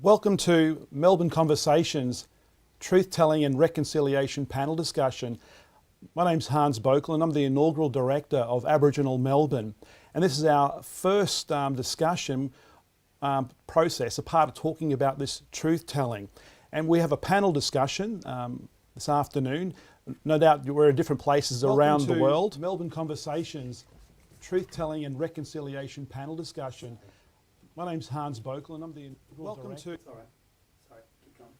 Welcome to Melbourne Conversations, Truth-Telling and Reconciliation panel discussion. My name's Hans Bokel and I'm the inaugural director of Aboriginal Melbourne. And this is our first discussion process, a part of talking about this truth-telling. And we have a panel discussion this afternoon. No doubt we're in different places around the world. Melbourne Conversations, Truth-Telling and Reconciliation panel discussion. My name's Hans Bokel and I'm the welcome to. Sorry, keep going.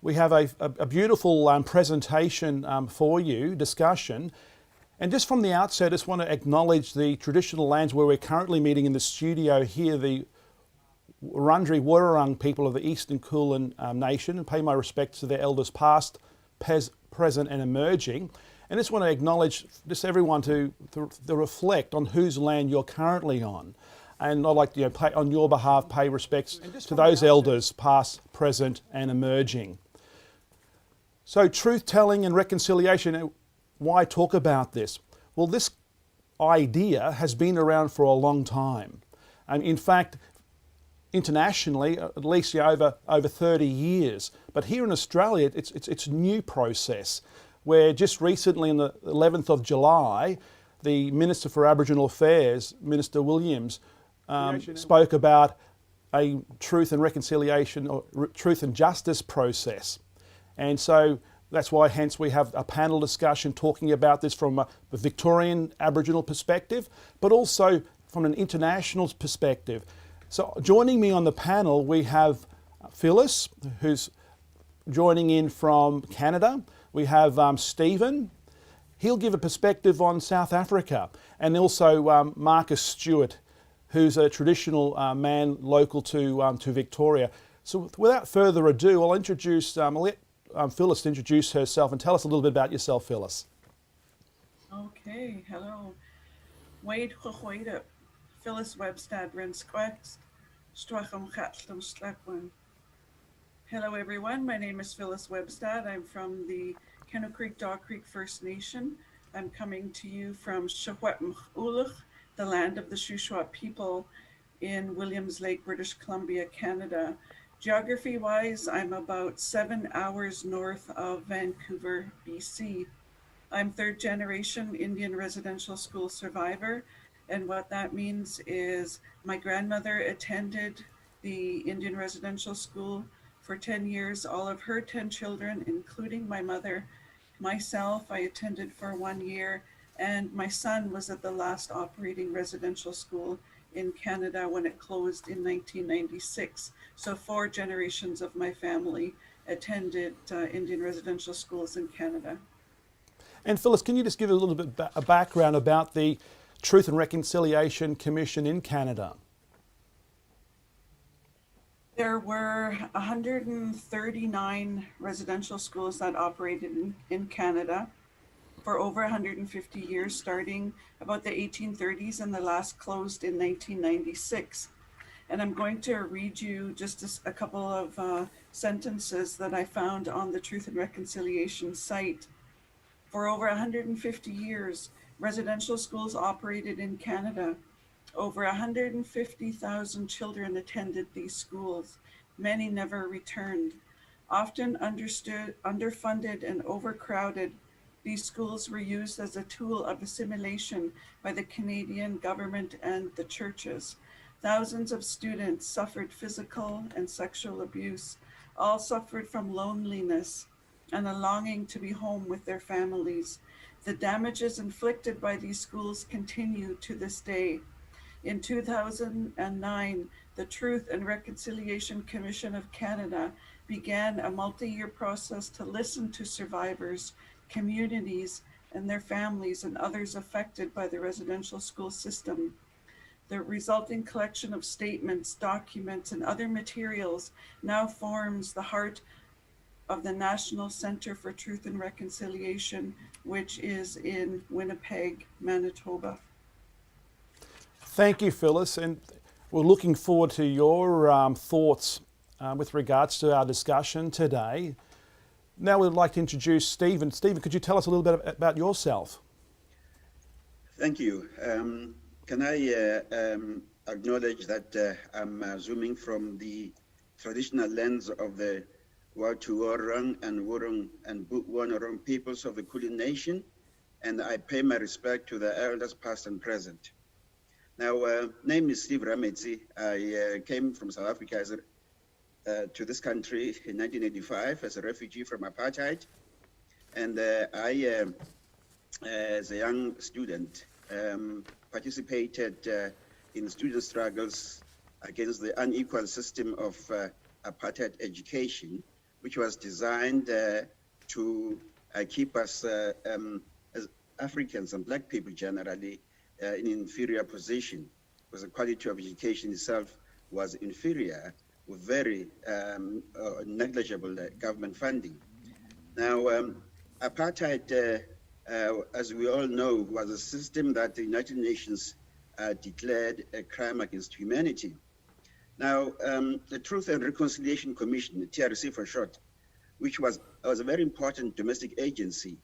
We have a beautiful presentation for you, discussion. And just from the outset, I just want to acknowledge the traditional lands where we're currently meeting in the studio here, the Wurundjeri Wurrung people of the Eastern Kulin Nation, and pay my respects to their elders past, present and emerging. And just want to acknowledge just everyone to reflect on whose land you're currently on. And I'd like to, on your behalf, pay respects to those elders, past, present, and emerging. So, truth-telling and reconciliation, why talk about this? Well, this idea has been around for a long time. And in fact, internationally, at least over 30 years. But here in Australia, it's a new process, where just recently, on the 11th of July, the Minister for Aboriginal Affairs, Minister Williams, spoke about a truth and reconciliation or truth and justice process. And so that's why hence we have a panel discussion talking about this from a Victorian Aboriginal perspective, but also from an international perspective. So joining me on the panel, we have Phyllis, who's joining in from Canada. We have Stephen. He'll give a perspective on South Africa. And also Marcus Stewart, who's a traditional man local to Victoria. So without further ado, I'll let Phyllis introduce herself and tell us a little bit about yourself, Phyllis. Okay, hello. Wade Chochoida, Phyllis Webstad Rensquext, Strachum Chatlum Slapwan. Hello everyone, my name is Phyllis Webstad. I'm from the Kennel Creek Dog Creek First Nation. I'm coming to you from Shawetmchulach, the land of the Shuswap people in Williams Lake, British Columbia, Canada. Geography-wise, I'm about 7 hours north of Vancouver, BC. I'm third generation Indian residential school survivor, and what that means is my grandmother attended the Indian residential school for 10 years. All of her 10 children, including my mother, myself, I attended for 1 year, and my son was at the last operating residential school in Canada when it closed in 1996. So 4 generations of my family attended Indian residential schools in Canada. And Phyllis, can you just give a little bit a background about the Truth and Reconciliation Commission in Canada? There were 139 residential schools that operated in Canada for over 150 years, starting about the 1830s, and the last closed in 1996. And I'm going to read you just a couple of sentences that I found on the Truth and Reconciliation site. For over 150 years, residential schools operated in Canada. Over 150,000 children attended these schools. Many never returned. Often underfunded and overcrowded, these schools were used as a tool of assimilation by the Canadian government and the churches. Thousands of students suffered physical and sexual abuse. All suffered from loneliness and a longing to be home with their families. The damages inflicted by these schools continue to this day. In 2009, the Truth and Reconciliation Commission of Canada began a multi-year process to listen to survivors, communities, and their families and others affected by the residential school system. The resulting collection of statements, documents, and other materials now forms the heart of the National Centre for Truth and Reconciliation, which is in Winnipeg, Manitoba. Thank you, Phyllis, and we're looking forward to your thoughts with regards to our discussion today. Now we'd like to introduce Stephen. Stephen, could you tell us a little bit about yourself? Thank you. Can I acknowledge that I'm zooming from the traditional lands of the Watuorong and Wurrung and Bootwurrung peoples of the Kulin Nation, and I pay my respect to the elders past and present. Now, name is Steve Rametsi. I came from South Africa to this country in 1985 as a refugee from apartheid, and I, as a young student, participated in student struggles against the unequal system of apartheid education, which was designed to keep us as Africans and Black people generally in inferior position, because the quality of education itself was inferior with very negligible government funding. Now, apartheid, as we all know, was a system that the United Nations declared a crime against humanity. Now, the Truth and Reconciliation Commission, the TRC for short, which was a very important domestic agency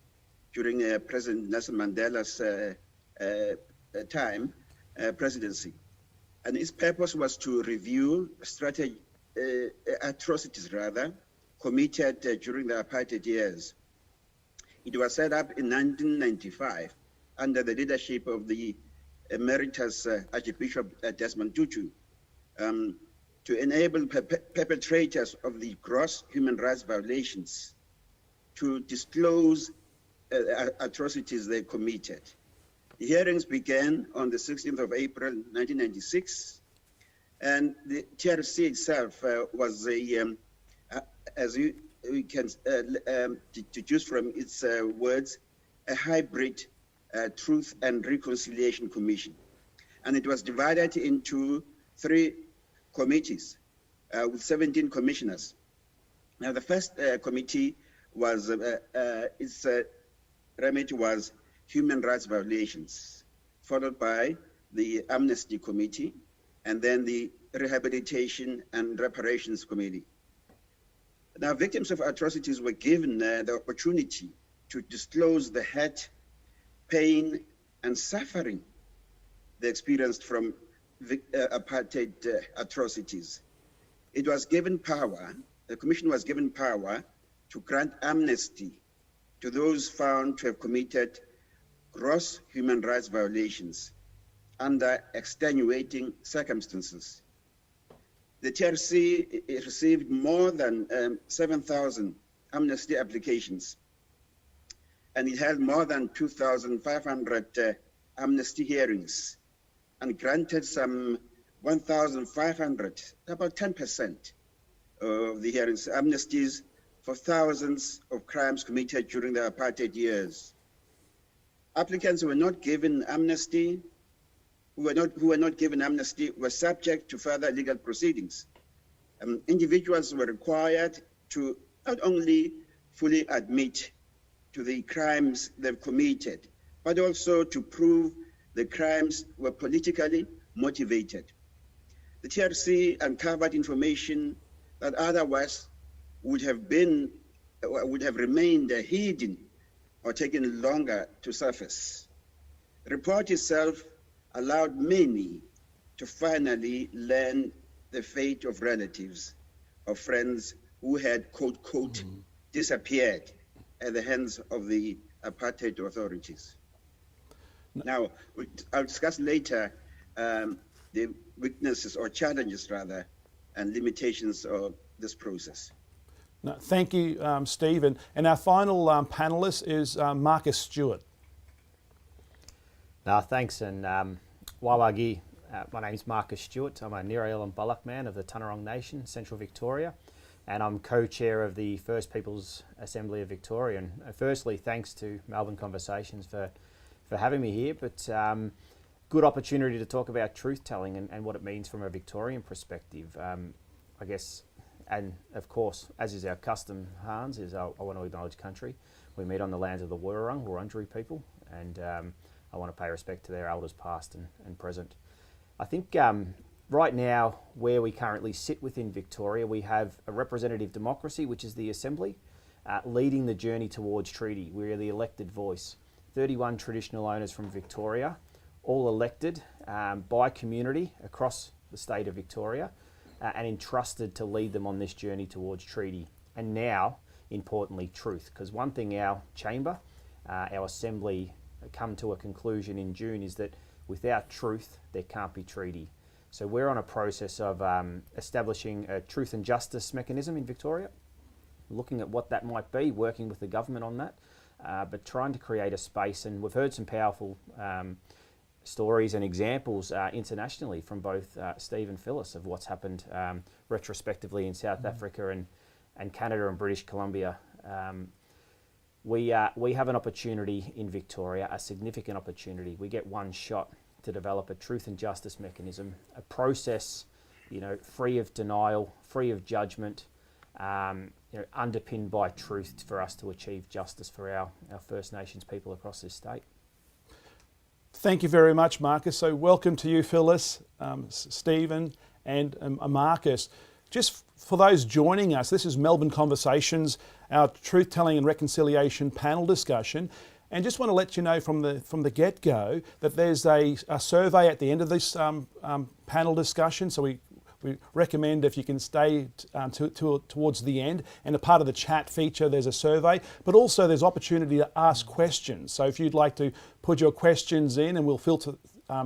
during President Nelson Mandela's presidency. And its purpose was to review atrocities committed during the apartheid years. It was set up in 1995 under the leadership of the Emeritus Archbishop Desmond Tutu to enable perpetrators of the gross human rights violations to disclose atrocities they committed. The hearings began on the 16th of April, 1996, and the TRC itself was as we can deduce from its words, a hybrid Truth and Reconciliation Commission. And it was divided into 3 committees with 17 commissioners. Now, the first committee was, its remit was human rights violations, followed by the Amnesty Committee, and then the Rehabilitation and Reparations Committee. Now, victims of atrocities were given the opportunity to disclose the hurt, pain, and suffering they experienced from apartheid atrocities. It was given power, the Commission was given power to grant amnesty to those found to have committed gross human rights violations under extenuating circumstances. The TRC received more than 7,000 amnesty applications, and it held more than 2,500 amnesty hearings, and granted some 1,500, about 10% of the hearings, amnesties for thousands of crimes committed during the apartheid years. Applicants who were not given amnesty, who were not given amnesty, were subject to further legal proceedings. Individuals were required to not only fully admit to the crimes they've committed, but also to prove the crimes were politically motivated. The TRC uncovered information that otherwise would have remained hidden or taken longer to surface. The report itself allowed many to finally learn the fate of relatives or friends who had, quote, quote, disappeared at the hands of the apartheid authorities. Now, I'll discuss later the weaknesses or challenges rather, and limitations of this process. No, thank you, Stephen. And our final panellist is Marcus Stewart. No, thanks, and Wawagi. My name's Marcus Stewart. I'm a Nirayal and Bullock man of the Tanarong Nation, Central Victoria, and I'm co-chair of the First Peoples Assembly of Victoria. And firstly, thanks to Melbourne Conversations for having me here, but good opportunity to talk about truth-telling and what it means from a Victorian perspective. I guess, and of course, as is our custom, Hans, I want to acknowledge country. We meet on the lands of the Wurrung people, and I want to pay respect to their elders past and present. I think right now, where we currently sit within Victoria, we have a representative democracy, which is the Assembly, leading the journey towards treaty. We're the elected voice. 31 traditional owners from Victoria, all elected by community across the state of Victoria, and entrusted to lead them on this journey towards treaty. And now, importantly, truth. Because one thing our chamber, our assembly, come to a conclusion in June is that without truth, there can't be treaty. So we're on a process of establishing a truth and justice mechanism in Victoria, looking at what that might be, working with the government on that, but trying to create a space. And we've heard some powerful stories and examples internationally from both Steve and Phyllis of what's happened retrospectively in South Africa and Canada and British Columbia. We have an opportunity in Victoria, a significant opportunity. We get one shot to develop a truth and justice mechanism, a process, free of denial, free of judgment, underpinned by truth for us to achieve justice for our First Nations people across this state. Thank you very much, Marcus. So welcome to you, Phyllis, Stephen and Marcus. Just for those joining us, this is Melbourne Conversations, our truth-telling and reconciliation panel discussion. And just want to let you know from the get-go that there's a survey at the end of this panel discussion. So we recommend if you can stay towards the end. And a part of the chat feature, there's a survey. But also there's opportunity to ask questions. So if you'd like to put your questions in, and we'll filter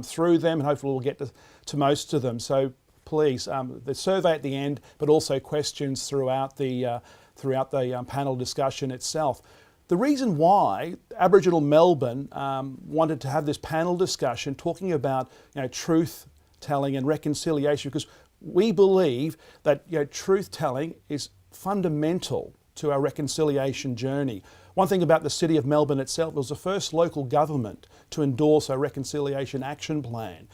through them, and hopefully we'll get to most of them. So please, the survey at the end, but also questions throughout the panel discussion itself. The reason why Aboriginal Melbourne wanted to have this panel discussion talking about truth-telling and reconciliation, because we believe that truth-telling is fundamental to our reconciliation journey. One thing about the City of Melbourne itself, it was the first local government to endorse a reconciliation action plan.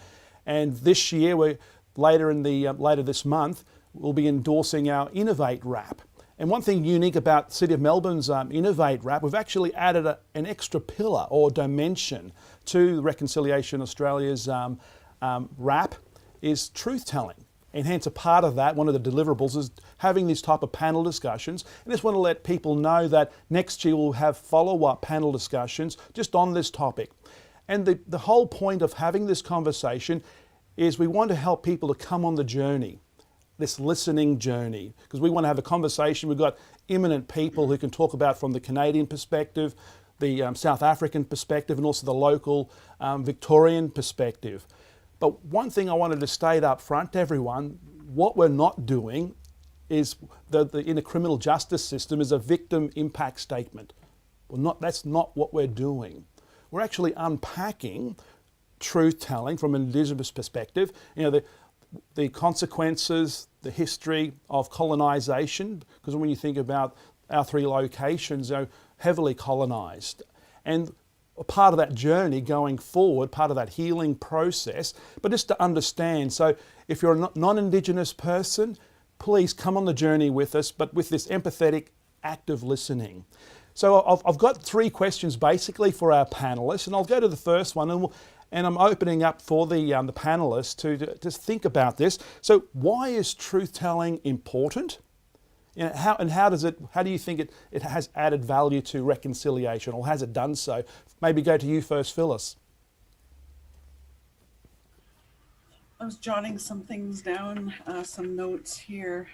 And this year, later this month, we'll be endorsing our Innovate RAP. And one thing unique about City of Melbourne's Innovate RAP, we've actually added an extra pillar or dimension to Reconciliation Australia's RAP, is truth-telling. And hence a part of that, one of the deliverables is having this type of panel discussions. And I just want to let people know that next year we'll have follow-up panel discussions just on this topic. And the whole point of having this conversation is we want to help people to come on the journey, this listening journey, because we want to have a conversation. We've got eminent people who can talk about from the Canadian perspective, the South African perspective, and also the local Victorian perspective. But one thing I wanted to state up front to everyone, what we're not doing is, in a criminal justice system, is a victim impact statement. That's not what we're doing. We're actually unpacking truth-telling from an Indigenous perspective, the consequences, the history of colonisation, because when you think about our three locations, heavily colonised. And a part of that journey going forward, part of that healing process, but just to understand. So if you're a non-Indigenous person, please come on the journey with us, but with this empathetic, active listening. So I've got three questions basically for our panellists, and I'll go to the first one, and I'm opening up for the panellists to just think about this. So why is truth-telling important? How do you think it has added value to reconciliation, or has it done so? Maybe go to you first, Phyllis. I was jotting some things down, some notes here.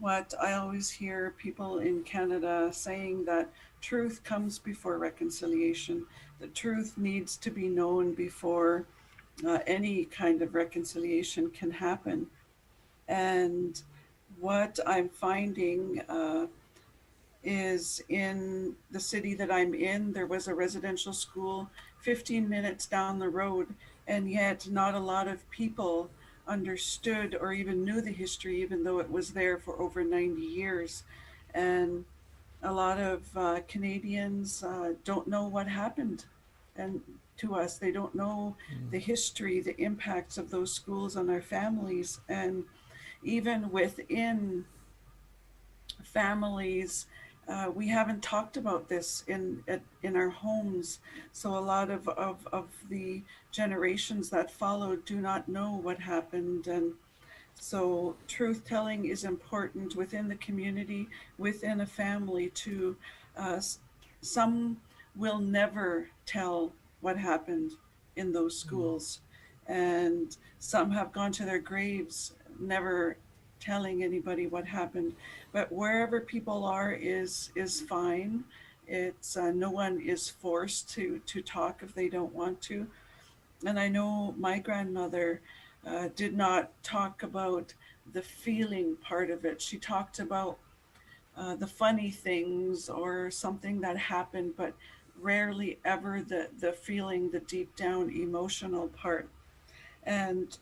What I always hear people in Canada saying, that truth comes before reconciliation. The truth needs to be known before any kind of reconciliation can happen. And what I'm finding is, in the city that I'm in, there was a residential school 15 minutes down the road, and yet not a lot of people understood or even knew the history, even though it was there for over 90 years. And a lot of Canadians don't know what happened and to us. They don't know the history, the impacts of those schools on our families. And even within families, we haven't talked about this in our homes. So a lot of the generations that followed do not know what happened. And so truth-telling is important within the community, within a family to some will never tell what happened in those schools. And some have gone to their graves never telling anybody what happened. But wherever people are is fine. It's no one is forced to talk if they don't want to. And I know my grandmother did not talk about the feeling part of it. She talked about the funny things or something that happened, but rarely ever the feeling, the deep down emotional part. And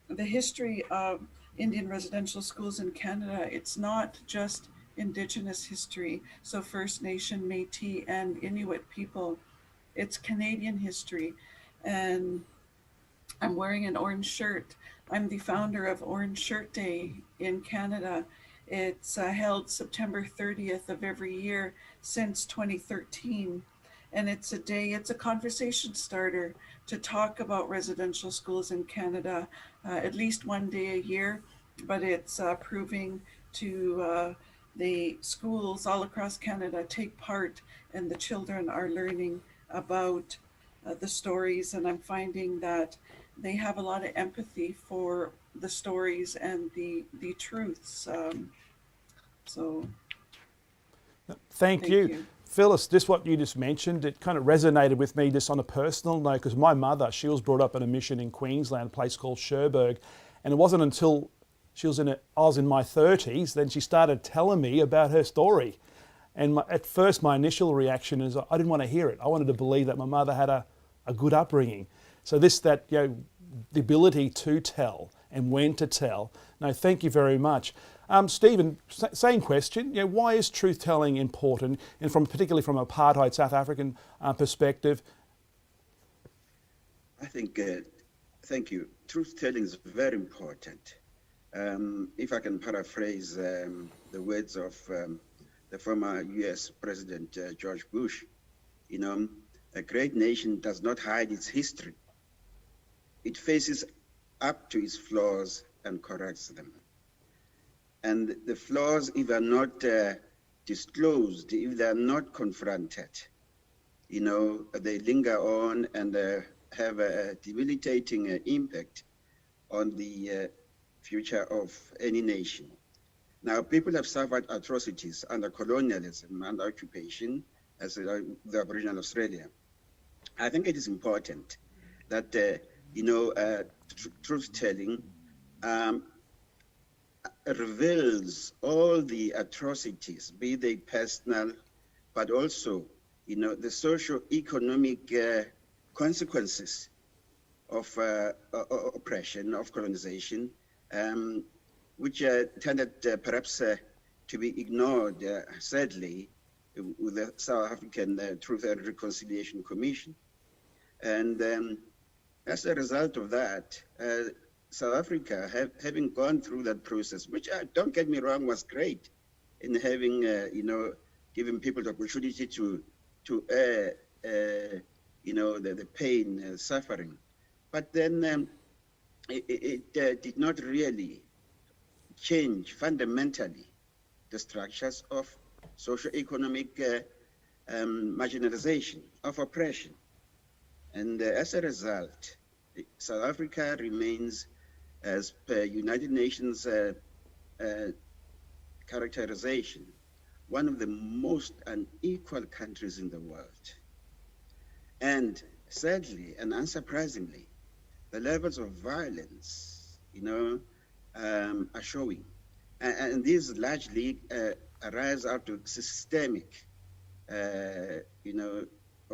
the history of Indian residential schools in Canada, it's not just Indigenous history, so First Nation, Métis, and Inuit people. It's Canadian history. And I'm wearing an orange shirt. I'm the founder of Orange Shirt Day in Canada. It's held September 30th of every year since 2013. And it's a conversation starter to talk about residential schools in Canada at least one day a year. But it's proving to the schools all across Canada take part, and the children are learning about the stories. And I'm finding that they have a lot of empathy for the stories and the truths. So Thank you. Phyllis, just what you just mentioned, it kind of resonated with me just on a personal note, because my mother, she was brought up in a mission in Queensland, a place called Cherbourg, and it wasn't until I was in my 30s, then she started telling me about her story. And at first, my initial reaction is I didn't want to hear it. I wanted to believe that my mother had a good upbringing. So the ability to tell and when to tell. No, thank you very much. Stephen, same question. Why is truth-telling important, and particularly from apartheid South African perspective? I think, thank you. Truth-telling is very important. If I can paraphrase the words of the former US President George Bush, a great nation does not hide its history. It faces up to its flaws and corrects them. And the flaws, if they are not disclosed, if they are not confronted, they linger on and have a debilitating impact on the future of any nation. Now, people have suffered atrocities under colonialism and occupation, as the Aboriginal Australia. I think it is important that truth-telling reveals all the atrocities, be they personal, but also, the socio-economic consequences of oppression, of colonization, which tended perhaps to be ignored, sadly, with the South African Truth and Reconciliation Commission. And as a result of that, South Africa, having gone through that process, which, don't get me wrong, was great in having, giving people the opportunity to air, the pain, suffering. But then it did not really change fundamentally the structures of socio-economic marginalization, of oppression. And as a result, South Africa remains, as per United Nations characterization, one of the most unequal countries in the world. And sadly and unsurprisingly, the levels of violence, are showing. And these largely arise out of systemic,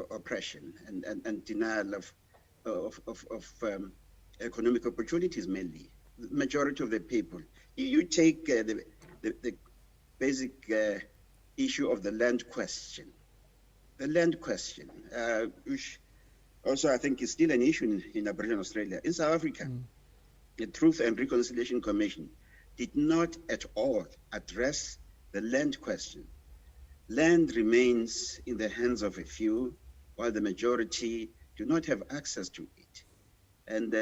oppression and denial of economic opportunities, mainly. The majority of the people. You take the basic issue of the land question. The land question, which also I think is still an issue in Aboriginal Australia. In South Africa, the Truth and Reconciliation Commission did not at all address the land question. Land remains in the hands of a few, while the majority do not have access to it. And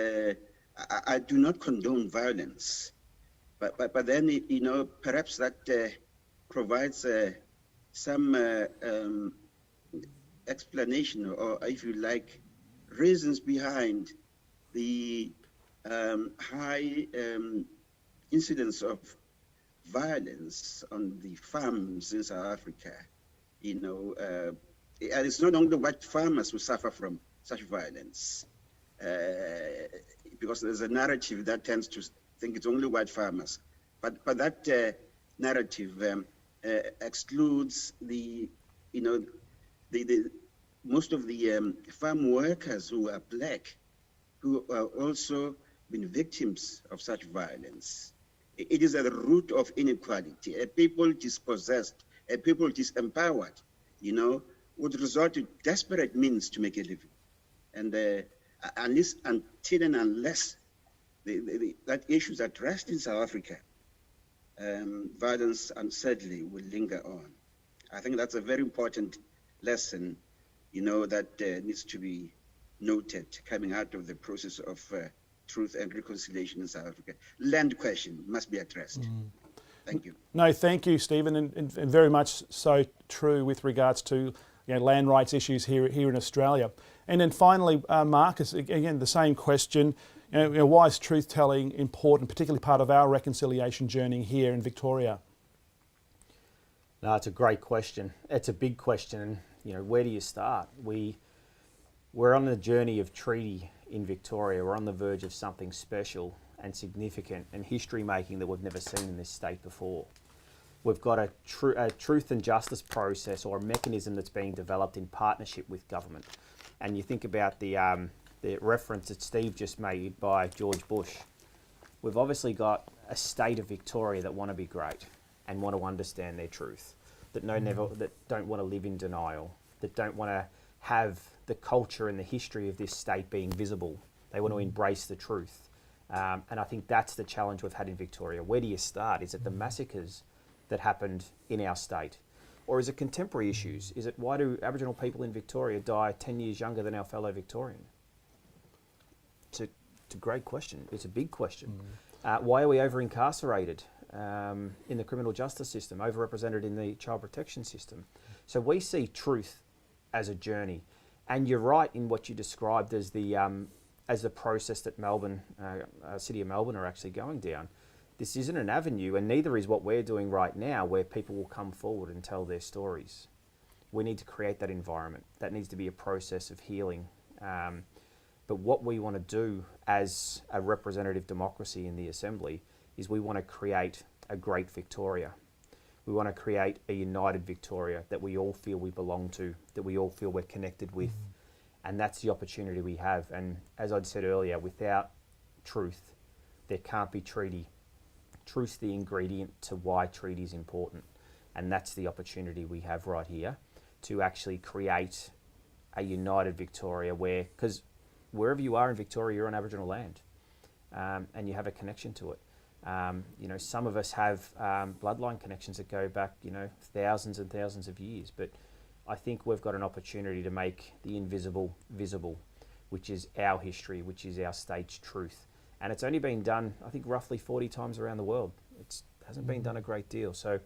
I do not condone violence, but then, perhaps that provides some explanation, or if you like, reasons behind the high incidents of violence on the farms in South Africa, and it's not only white farmers who suffer from such violence, because there's a narrative that tends to think it's only white farmers, but that narrative excludes the most of the farm workers who are black, who are also been victims of such violence. It is at the root of inequality. A people dispossessed, a people disempowered, would resort to desperate means to make a living. And until and unless that issue is addressed in South Africa, violence uncertainly will linger on. I think that's a very important lesson, that needs to be noted coming out of the process of truth and reconciliation in South Africa. Land question must be addressed. Thank you. No, thank you, Stephen, and very much so true with regards to land rights issues here in Australia. And then finally, Marcus, again, the same question. Why is truth-telling important, particularly part of our reconciliation journey here in Victoria? No, it's a great question. It's a big question. Where do you start? We're on the journey of treaty in Victoria. We're on the verge of something special and significant and history-making that we've never seen in this state before. We've got a truth and justice process, or a mechanism that's being developed in partnership with government. And you think about the reference that Steve just made by George Bush. We've obviously got a state of Victoria that want to be great and want to understand their truth, that don't want to live in denial, that don't want to have the culture and the history of this state being visible. They want to embrace the truth. And I think that's the challenge we've had in Victoria. Where do you start? Is it the massacres that happened in our state? Or is it contemporary issues? Is it why do Aboriginal people in Victoria die 10 years younger than our fellow Victorian? It's a great question. It's a big question. Why are we over-incarcerated in the criminal justice system, overrepresented in the child protection system? So we see truth as a journey. And you're right in what you described as the process that Melbourne, City of Melbourne are actually going down. This isn't an avenue, and neither is what we're doing right now, where people will come forward and tell their stories. We need to create that environment. That needs to be a process of healing. But what we want to do as a representative democracy in the Assembly is we want to create a great Victoria. We want to create a united Victoria that we all feel we belong to, that we all feel we're connected with. And that's the opportunity we have. And as I'd said earlier, without truth, there can't be treaty. Truth's the ingredient to why treaty is important. And that's the opportunity we have right here to actually create a united Victoria because wherever you are in Victoria, you're on Aboriginal land, and you have a connection to it. Some of us have bloodline connections that go back, thousands and thousands of years. But I think we've got an opportunity to make the invisible visible, which is our history, which is our state's truth. And it's only been done, I think, roughly 40 times around the world. It hasn't been done a great deal. So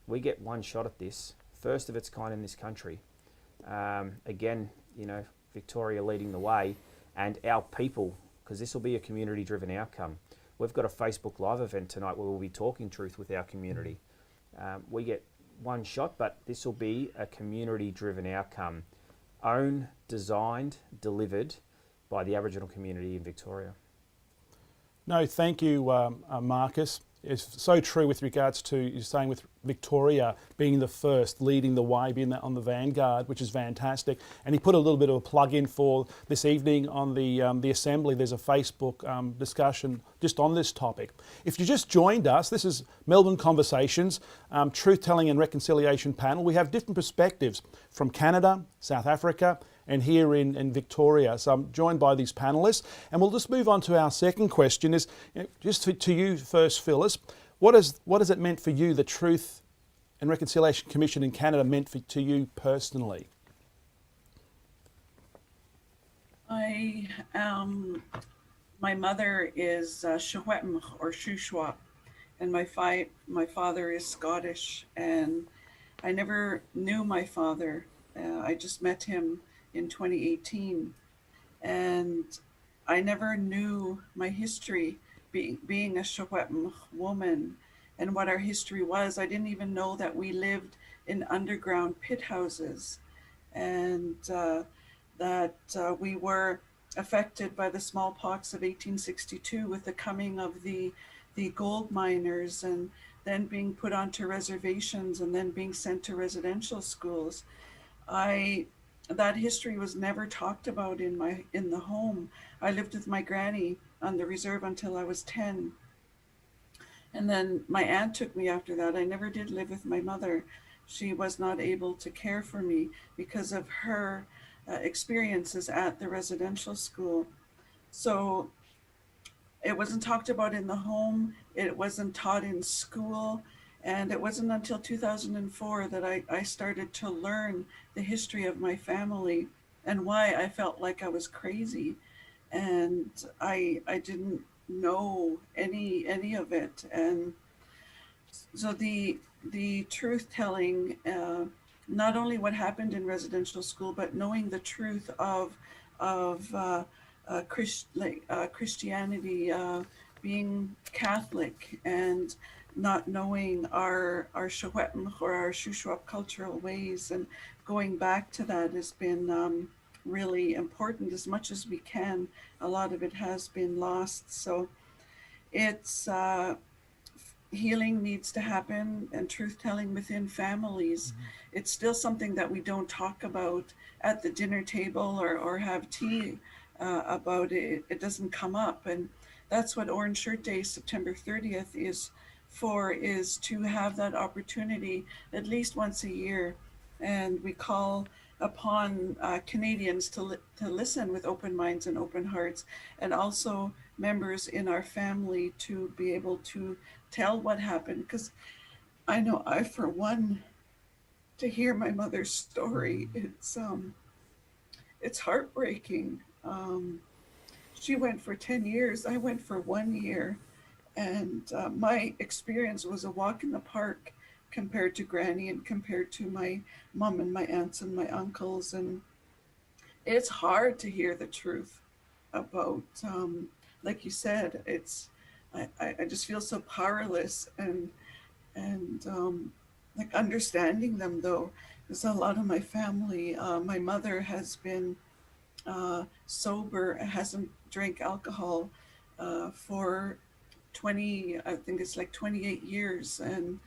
we get one shot at this, first of its kind in this country. Again, Victoria leading the way, and our people, because this will be a community-driven outcome. We've got a Facebook Live event tonight where we'll be talking truth with our community. We get one shot, but this will be a community-driven outcome, owned, designed, delivered by the Aboriginal community in Victoria. No, thank you, Marcus. It's so true with regards to, you're saying, with Victoria being the first, leading the way, being on the vanguard, which is fantastic. And he put a little bit of a plug in for this evening on the Assembly. There's a Facebook discussion just on this topic. If you just joined us, this is Melbourne Conversations, Truth-Telling and Reconciliation panel. We have different perspectives from Canada, South Africa, and here in Victoria. So I'm joined by these panellists, and we'll just move on to our second question. Is just to you first, Phyllis. What has it meant for you, the Truth and Reconciliation Commission in Canada meant to you personally? My mother is Shawetm or Shuswap, and my father is Scottish, and I never knew my father. I just met him in 2018, and I never knew my history being a Secwepemc woman and what our history was. I didn't even know that we lived in underground pit houses, and that we were affected by the smallpox of 1862 with the coming of the gold miners, and then being put onto reservations and then being sent to residential schools. That history was never talked about in the home. I lived with my granny on the reserve until I was 10. And then my aunt took me after that. I never did live with my mother. She was not able to care for me because of her experiences at the residential school. So it wasn't talked about in the home, it wasn't taught in school, and it wasn't until 2004 that I started to learn the history of my family and why I felt like I was crazy. And I didn't know any of it. And so the truth telling, not only what happened in residential school, but knowing the truth of Christianity, being Catholic, and not knowing our Secwepemc or our Shuswap cultural ways, and going back to that has been really important as much as we can. A lot of it has been lost. So it's healing needs to happen, and truth telling within families. It's still something that we don't talk about at the dinner table or have tea about it. It doesn't come up. And that's what Orange Shirt Day, September 30th, is for, is to have that opportunity at least once a year. And we call upon Canadians to listen with open minds and open hearts, and also members in our family to be able to tell what happened. Because I know I, for one, to hear my mother's story, it's heartbreaking. She went for 10 years. I went for 1 year. And my experience was a walk in the park compared to Granny and compared to my mom and my aunts and my uncles. And it's hard to hear the truth about, like you said, I just feel so powerless, and like understanding them, though. There's a lot of my family. My mother has been sober, hasn't drank alcohol for 20, I think it's like 28 years. And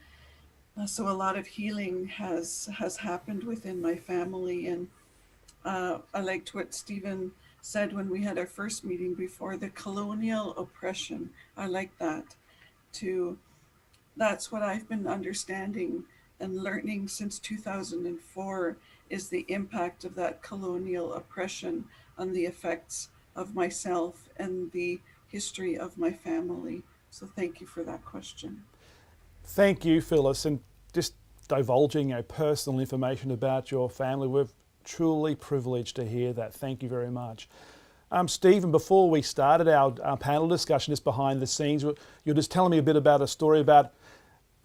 so a lot of healing has happened within my family. And I liked what Stephen said when we had our first meeting before, the colonial oppression. I like that too. That's what I've been understanding and learning since 2004, is the impact of that colonial oppression on the effects of myself and the history of my family. So thank you for that question. Thank you, Phyllis, and just divulging personal information about your family. We're truly privileged to hear that. Thank you very much. Stephen, before we started our panel discussion, just behind the scenes, you're just telling me a bit about a story about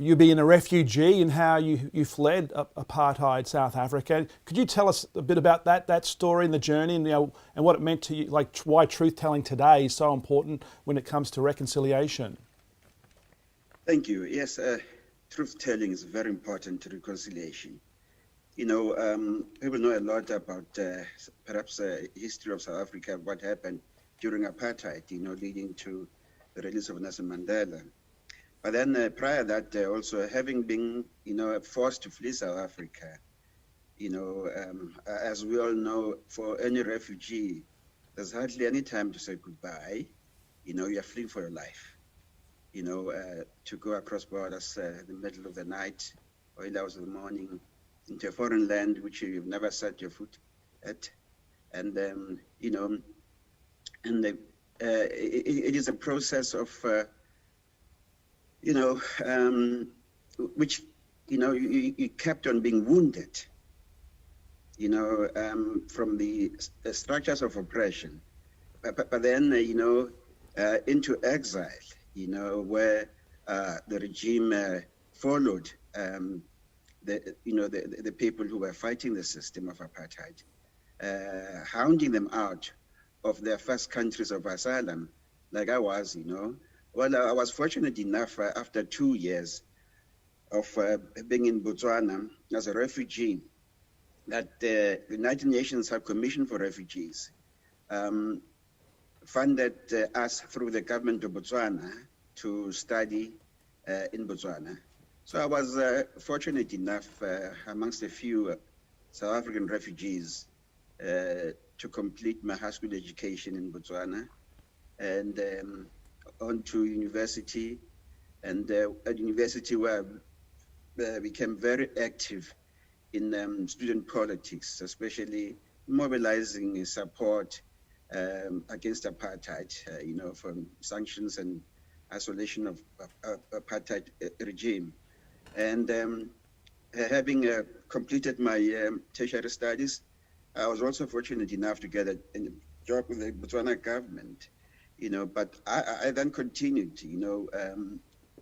you being a refugee and how you fled apartheid South Africa. Could you tell us a bit about that story and the journey, and and what it meant to you, like why truth-telling today is so important when it comes to reconciliation? Thank you. Yes, truth-telling is very important to reconciliation. People know a lot about perhaps history of South Africa, what happened during apartheid, leading to the release of Nelson Mandela. But then prior that, also having been, forced to flee South Africa, as we all know, for any refugee, there's hardly any time to say goodbye. You're fleeing for your life. To go across borders in the middle of the night or in the hours of the morning into a foreign land which you've never set your foot at. And, it is a process of, which, you kept on being wounded, from the structures of oppression, but then, into exile, where the regime followed the people who were fighting the system of apartheid, hounding them out of their first countries of asylum, like I was, Well, I was fortunate enough after 2 years of being in Botswana as a refugee that the United Nations High Commission for Refugees funded us through the government of Botswana to study in Botswana. So I was fortunate enough amongst a few South African refugees to complete my high school education in Botswana and on to university, and at university where I became very active in student politics, especially mobilizing support against apartheid, from sanctions and isolation of apartheid regime. And having completed my tertiary studies, I was also fortunate enough to get a job with the Botswana government, but I then continued,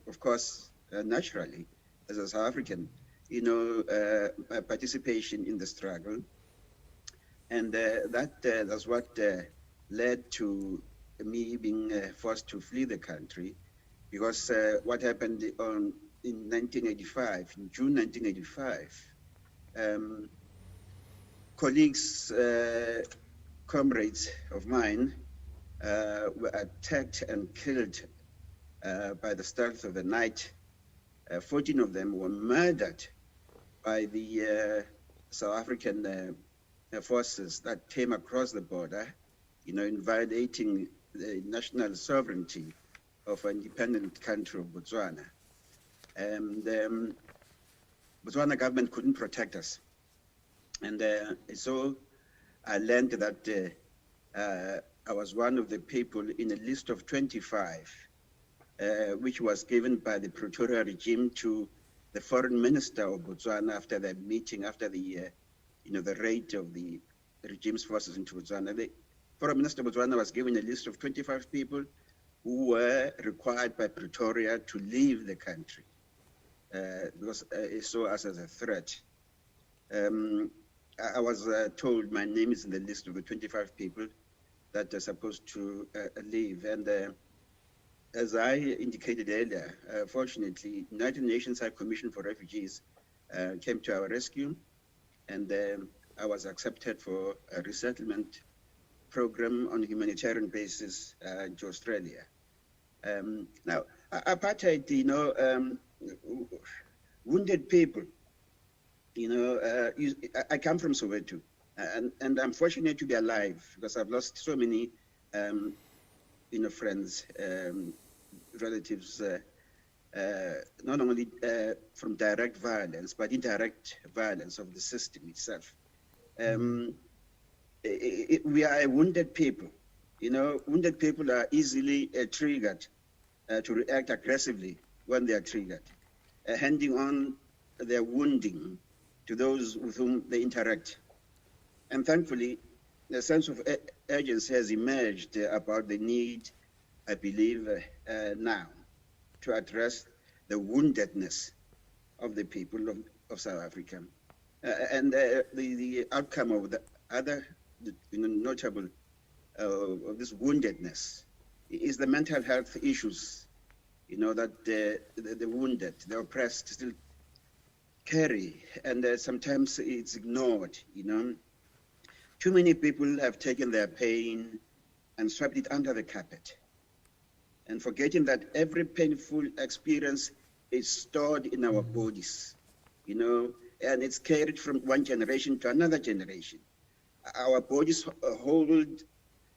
of course, naturally, as a South African, my participation in the struggle. And that's what led to me being forced to flee the country, because what happened in 1985, in June 1985, colleagues, comrades of mine were attacked and killed by the stealth of the night. 14 of them were murdered by the South African forces that came across the border, invading the national sovereignty of an independent country of Botswana. And the Botswana government couldn't protect us. And so I learned that I was one of the people in a list of 25, which was given by the Pretoria regime to the foreign minister of Botswana after the meeting, after the raid of the regime's forces into Botswana. The foreign minister of Botswana was given a list of 25 people who were required by Pretoria to leave the country because it saw us as a threat. I was told my name is in the list of the 25 people that are supposed to leave. And as I indicated earlier, fortunately, United Nations High Commission for Refugees came to our rescue, and I was accepted for a resettlement program on a humanitarian basis to Australia. Now, apartheid, wounded people, I come from Soweto, and I'm fortunate to be alive because I've lost so many, friends, relatives, not only from direct violence, but indirect violence of the system itself. We are a wounded people. Wounded people are easily triggered to react aggressively when they are triggered, handing on their wounding to those with whom they interact. And thankfully, a sense of urgency has emerged about the need, I believe, now to address the woundedness of the people of South Africa. And the outcome of the other notable of this woundedness is the mental health issues, that the wounded, the oppressed still carry, and sometimes it's ignored. Too many people have taken their pain and swept it under the carpet, and forgetting that every painful experience is stored in our bodies, and it's carried from one generation to another generation. Our bodies hold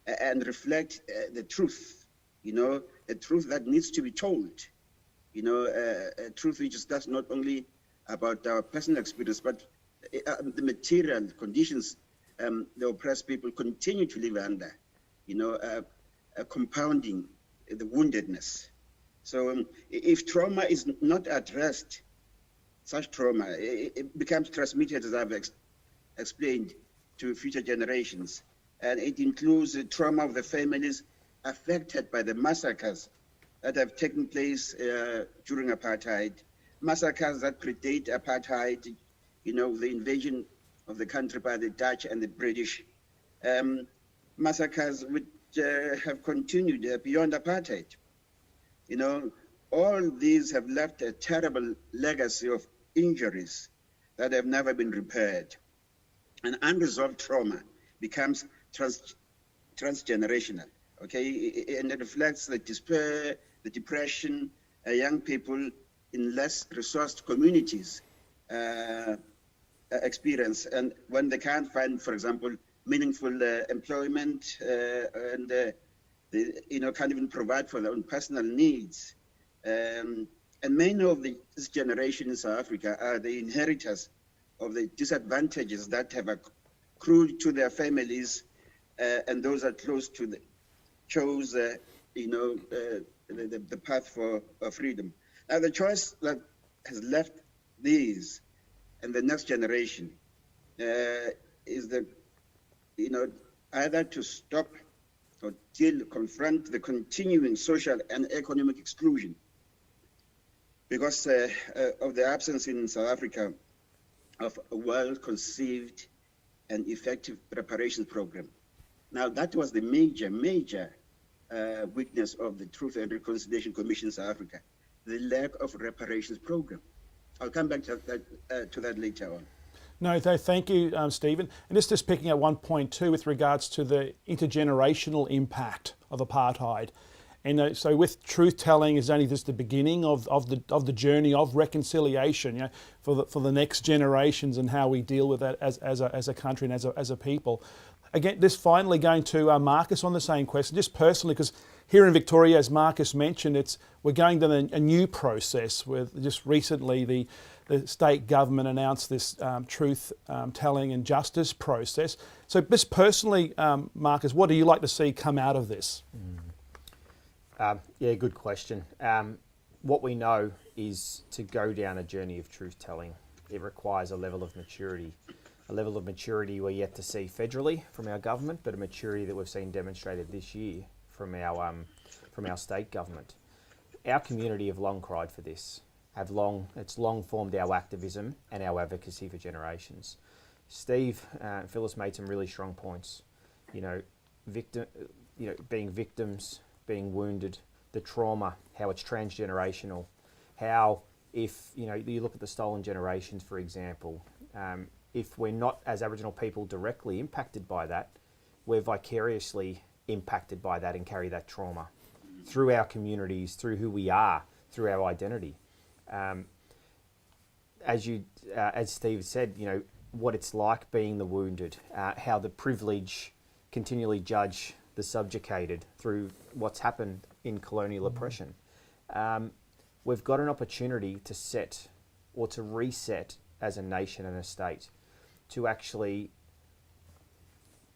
and reflect the truth, the truth that needs to be told, a truth which is that's not only about our personal experience, but the material conditions the oppressed people continue to live under, compounding the woundedness. So if trauma is not addressed, such trauma, it becomes transmitted, as I've explained, to future generations. And it includes the trauma of the families affected by the massacres that have taken place during apartheid, massacres that predate apartheid, the invasion of the country by the Dutch and the British, massacres which have continued beyond apartheid. You know, all these have left a terrible legacy of injuries that have never been repaired. And unresolved trauma becomes transgenerational, okay? And it reflects the despair, the depression, young people in less resourced communities experience. And when they can't find, for example, meaningful employment and they, can't even provide for their own personal needs. And many of this generation in South Africa are the inheritors of the disadvantages that have accrued to their families, and those are close to the chose, the path for freedom. Now, the choice that has left these and the next generation is that, either to stop or confront the continuing social and economic exclusion because of the absence in South Africa of a well-conceived and effective preparation program. Now, that was the major weakness of the Truth and Reconciliation Commission in South Africa, the lack of reparations program. I'll come back to that later on. No, thank you, Stephen. And just picking up one point too with regards to the intergenerational impact of apartheid. And so with truth-telling is only just the beginning of the journey of reconciliation, for the next generations and how we deal with that as a country and as a people. Again, just finally going to Marcus on the same question, just personally, because here in Victoria, as Marcus mentioned, we're going to a new process with just recently the state government announced this truth telling and justice process. So just personally, Marcus, what do you like to see come out of this? Yeah, good question. What we know is to go down a journey of truth telling, it requires a level of maturity. A level of maturity we're yet to see federally from our government, but a maturity that we've seen demonstrated this year from our state government. Our community have long cried for this. It's long formed our activism and our advocacy for generations. Steve and Phyllis made some really strong points. Being victims, being wounded, the trauma, how it's transgenerational, how if you look at the stolen generations, for example. If we're not, as Aboriginal people, directly impacted by that, we're vicariously impacted by that and carry that trauma through our communities, through who we are, through our identity. As Steve said, what it's like being the wounded, how the privilege continually judge the subjugated through what's happened in colonial oppression. We've got an opportunity to set or to reset as a nation and a state, to actually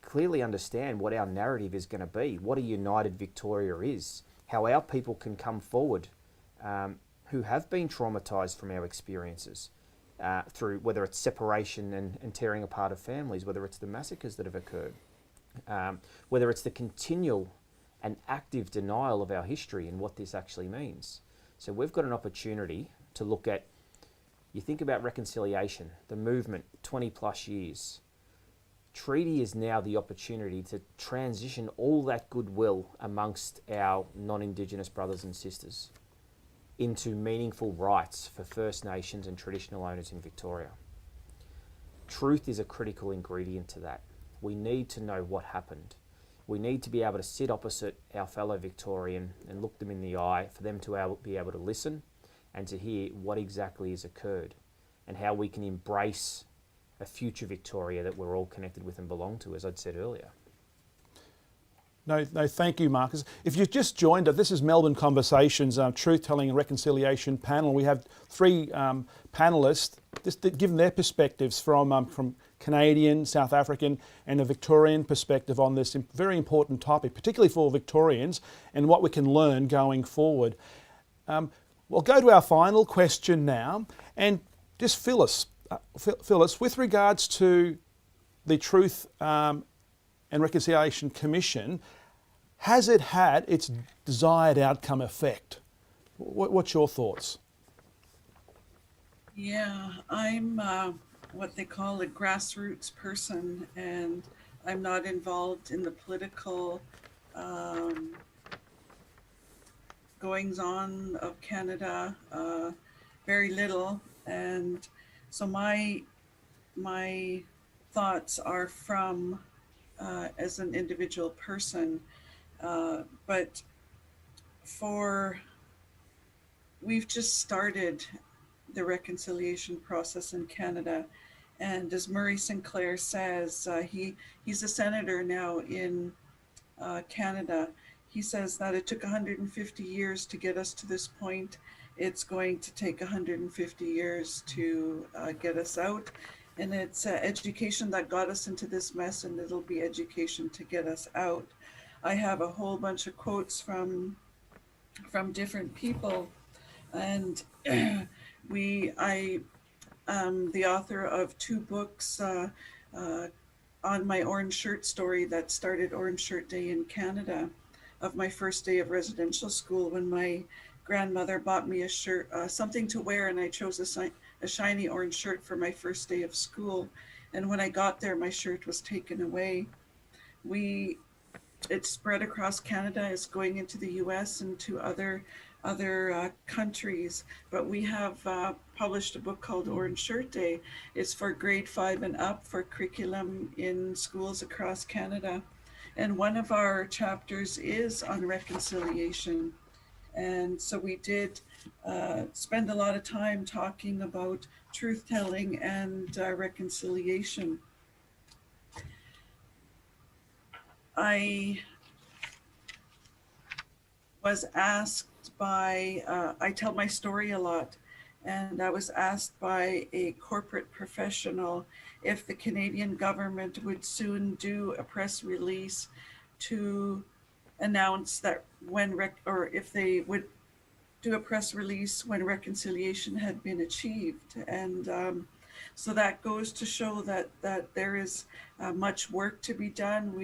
clearly understand what our narrative is going to be, what a united Victoria is, how our people can come forward who have been traumatised from our experiences through whether it's separation and tearing apart of families, whether it's the massacres that have occurred, whether it's the continual and active denial of our history and what this actually means. So we've got an opportunity to look at, you think about reconciliation, the movement, 20 plus years. Treaty is now the opportunity to transition all that goodwill amongst our non-Indigenous brothers and sisters into meaningful rights for First Nations and traditional owners in Victoria. Truth is a critical ingredient to that. We need to know what happened. We need to be able to sit opposite our fellow Victorian and look them in the eye, for them to be able to listen and to hear what exactly has occurred and how we can embrace a future Victoria that we're all connected with and belong to, as I'd said earlier. No, thank you, Marcus. If you've just joined us, this is Melbourne Conversations, Truth-Telling and Reconciliation panel. We have three panellists, just giving their perspectives from Canadian, South African and a Victorian perspective on this very important topic, particularly for Victorians, and what we can learn going forward. We'll go to our final question now, and just Phyllis, with regards to the Truth and Reconciliation Commission, has it had its desired outcome effect? What's your thoughts? Yeah, I'm what they call a grassroots person, and I'm not involved in the political goings on of Canada, very little. And so my thoughts are from as an individual person, but we've just started the reconciliation process in Canada. And as Murray Sinclair says, he's a senator now in Canada. He says that it took 150 years to get us to this point. It's going to take 150 years to get us out. And it's education that got us into this mess, and it'll be education to get us out. I have a whole bunch of quotes from different people, and I am the author of 2 books on my orange shirt story that started Orange Shirt Day in Canada, of my first day of residential school, when my grandmother bought me a shirt, something to wear, and I chose a shiny orange shirt for my first day of school. And when I got there, my shirt was taken away. It spread across Canada. It's going into the US and to other countries. But we have published a book called Orange Shirt Day. It's for grade 5 and up, for curriculum in schools across Canada. And one of our chapters is on reconciliation. And so we did spend a lot of time talking about truth-telling and reconciliation. I was asked by, I tell my story a lot, and I was asked by a corporate professional if the Canadian government would soon do a press release to announce that or if they would do a press release when reconciliation had been achieved. And so that goes to show that there is much work to be done.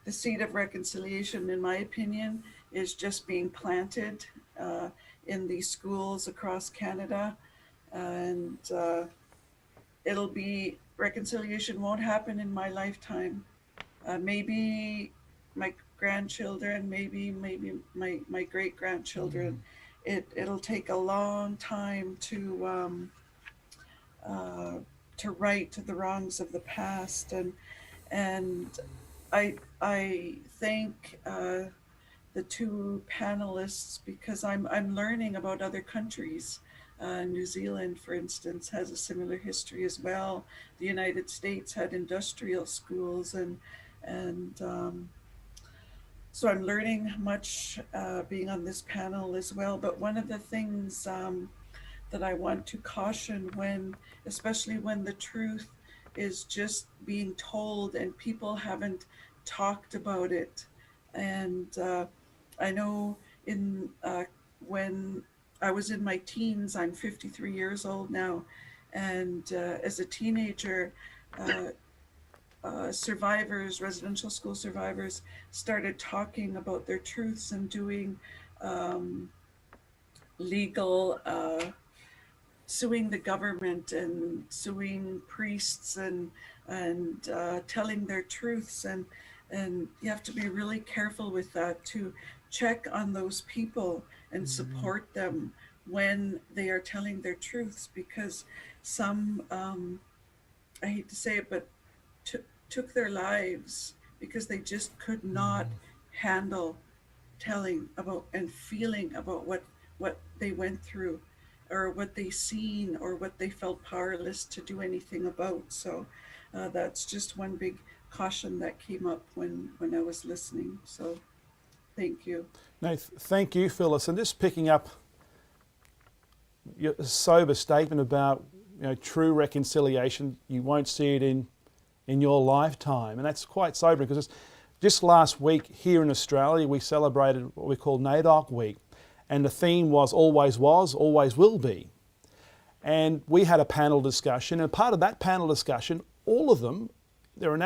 The seed of reconciliation, in my opinion, is just being planted in these schools across Canada. And reconciliation won't happen in my lifetime. Maybe my grandchildren, maybe my great grandchildren. It'll take a long time to right the wrongs of the past, and I thank the 2 panelists, because I'm learning about other countries. New Zealand, for instance, has a similar history as well. The United States had industrial schools, and so I'm learning much being on this panel as well. But one of the things that I want to caution, especially when the truth is just being told and people haven't talked about it. And I know when I was in my teens, I'm 53 years old now, and as a teenager, residential school survivors, started talking about their truths and doing legal, suing the government and suing priests and telling their truths. And you have to be really careful with that, to check on those people and support them when they are telling their truths, because some, I hate to say it, but took their lives because they just could not handle telling about and feeling about what they went through, or what they seen, or what they felt powerless to do anything about. So that's just one big caution that came up when I was listening. So thank you. No, thank you, Phyllis. And just picking up your sober statement about true reconciliation, you won't see it in your lifetime, and that's quite sobering, because just last week here in Australia we celebrated what we call NAIDOC Week, and the theme was, always will be. And we had a panel discussion, and part of that panel discussion, all of them, they're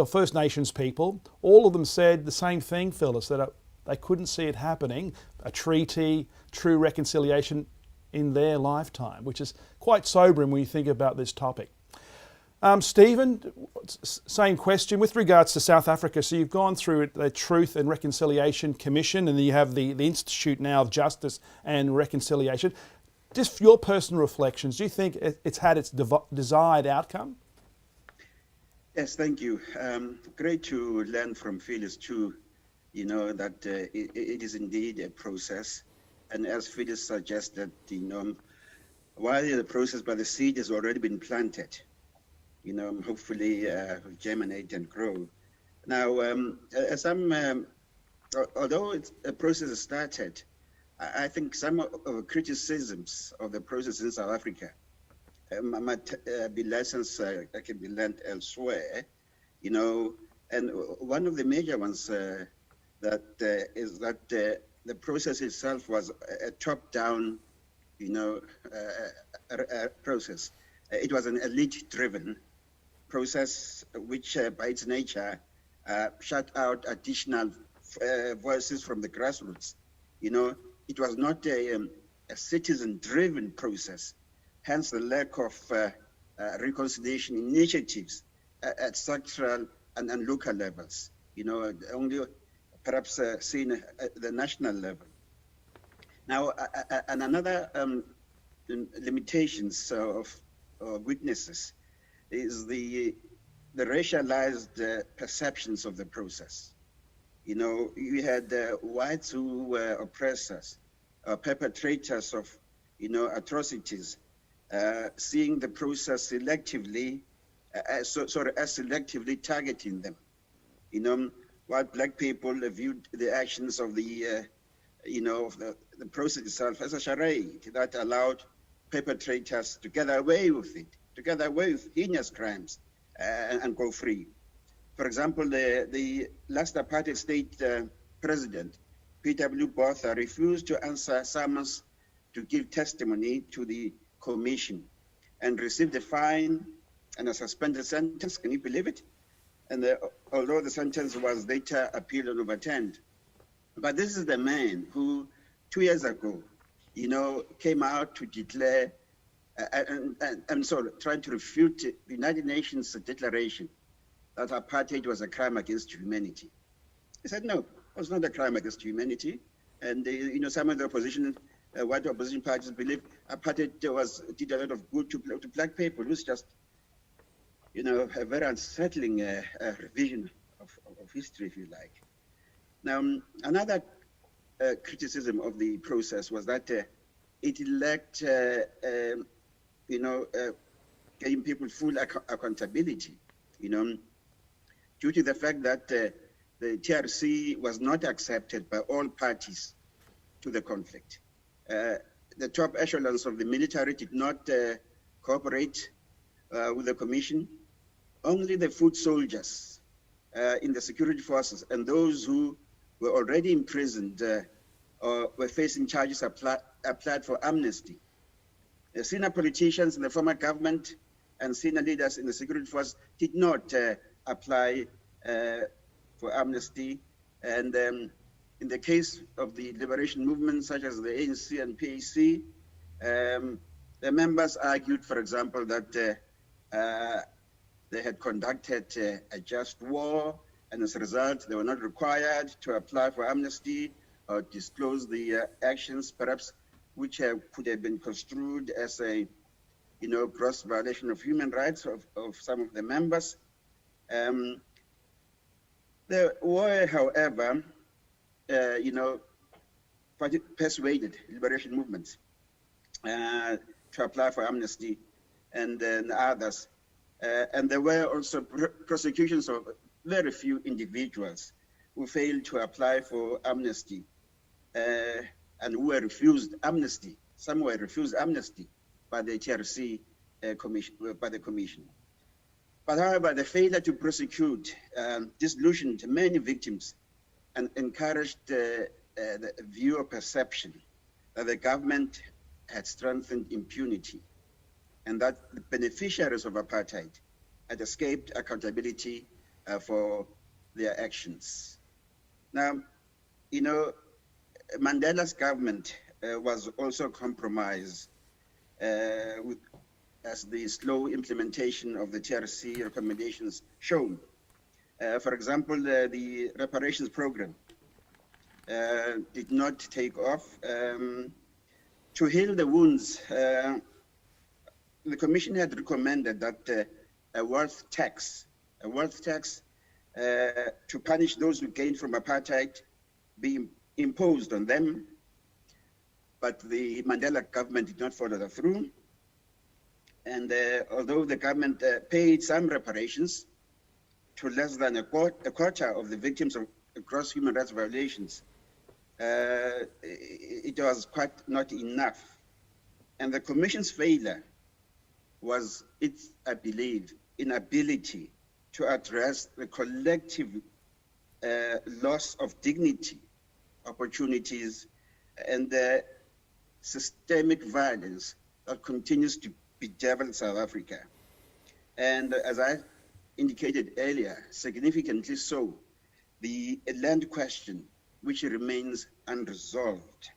First Nations people, all of them said the same thing, Phyllis, that they couldn't see it happening, a treaty, true reconciliation in their lifetime, which is quite sobering when you think about this topic. Stephen, same question with regards to South Africa. So you've gone through the Truth and Reconciliation Commission, and then you have the Institute now of Justice and Reconciliation. Just your personal reflections, do you think it's had its desired outcome? Yes, thank you. Great to learn from Phyllis too, that it is indeed a process. And as Phyllis suggested, while the process, but the seed has already been planted, hopefully germinate and grow. Now, although a process has started, I think some of the criticisms of the process in South Africa might be lessons that can be learned elsewhere, and one of the major ones is that the process itself was a top-down, process. It was an elite-driven process, which by its nature shut out additional voices from the grassroots. It was not a citizen-driven process, hence the lack of reconciliation initiatives at structural and local levels, only perhaps seen at the national level. Now, and another limitations of witnesses is the racialized perceptions of the process. You had whites who were oppressors, perpetrators of, atrocities, seeing the process selectively, as selectively targeting them. While black people viewed the actions of the process itself as a charade that allowed perpetrators to get away with it, to get away with heinous crimes and go free. For example, the last apartheid state president, P.W. Botha, refused to answer summons to give testimony to the commission and received a fine and a suspended sentence. Can you believe it? And although the sentence was later appealed and overturned. But this is the man who 2 years ago, came out to declare and so trying to refute the United Nations declaration that apartheid was a crime against humanity. He said, no, it was not a crime against humanity. And, some of the opposition, white opposition parties believe apartheid did a lot of good to black people. It was just, a very unsettling revision of history, if you like. Now, another criticism of the process was that it lacked, giving people full accountability, due to the fact that the TRC was not accepted by all parties to the conflict. The top echelons of the military did not cooperate with the commission. Only the foot soldiers in the security forces and those who were already imprisoned or were facing charges applied for amnesty. The senior politicians in the former government and senior leaders in the security force did not apply for amnesty. And in the case of the liberation movement, such as the ANC and PAC, the members argued, for example, that they had conducted a just war, and as a result, they were not required to apply for amnesty or disclose the actions, perhaps, which could have been construed as a, gross violation of human rights of some of the members. There were, however, persuaded liberation movements to apply for amnesty, and then others. And there were also prosecutions of very few individuals who failed to apply for amnesty and who were refused amnesty. Some were refused amnesty by the TRC commission, by the commission. But however, the failure to prosecute disillusioned many victims and encouraged the view or perception that the government had strengthened impunity and that the beneficiaries of apartheid had escaped accountability for their actions. Now, Mandela's government was also compromised with as the slow implementation of the TRC recommendations shown. For example, the reparations program did not take off. To heal the wounds, the Commission had recommended that a wealth tax to punish those who gained from apartheid be imposed on them, but the Mandela government did not follow that through. And although the government paid some reparations to less than a quarter of the victims of gross human rights violations, it was quite not enough. And the Commission's failure was its, I believe, inability to address the collective loss of dignity, opportunities, and the systemic violence that continues to bedevil South Africa. And as I indicated earlier, significantly so, the land question, which remains unresolved.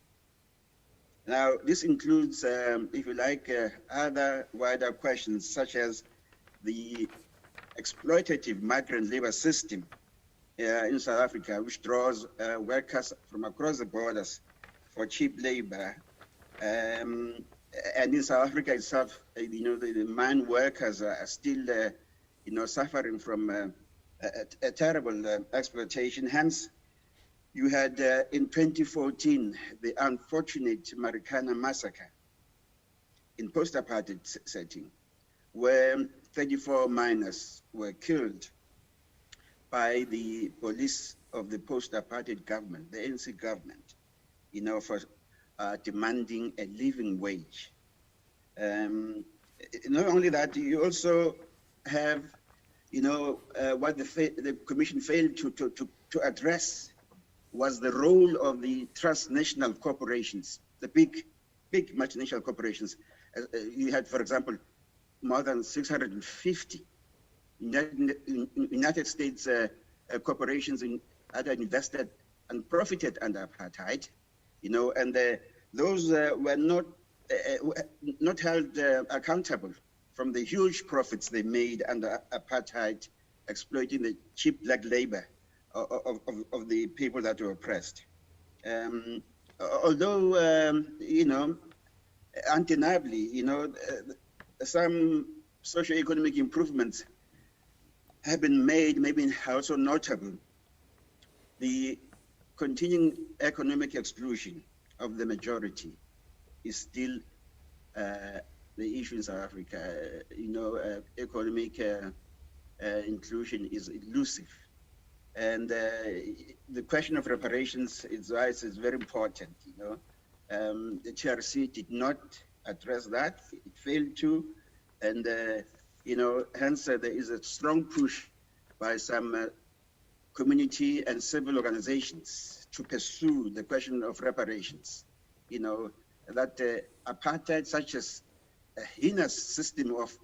Now, this includes, if you like, other wider questions, such as the exploitative migrant labor system in South Africa, which draws workers from across the borders for cheap labor. And in South Africa itself, the mine workers are still, suffering from a terrible exploitation. Hence, you had in 2014 the unfortunate Marikana massacre in post-apartheid setting, where 34 miners were killed by the police of the post-apartheid government, the ANC government, for demanding a living wage. Not only that, you also have, what the Commission failed to address was the role of the transnational corporations, the big multinational corporations. You had, for example, more than 650 United States corporations that had invested and profited under apartheid, and those were not held accountable from the huge profits they made under apartheid, exploiting the cheap black labor of the people that were oppressed. Although, undeniably, some socio-economic improvements have been made, maybe also notable, the continuing economic exclusion of the majority is still the issue in South Africa. Economic inclusion is elusive. And the question of reparations is very important. The TRC did not address that; it failed to, and hence there is a strong push by some community and civil organizations to pursue the question of reparations. That apartheid, such as a heinous system of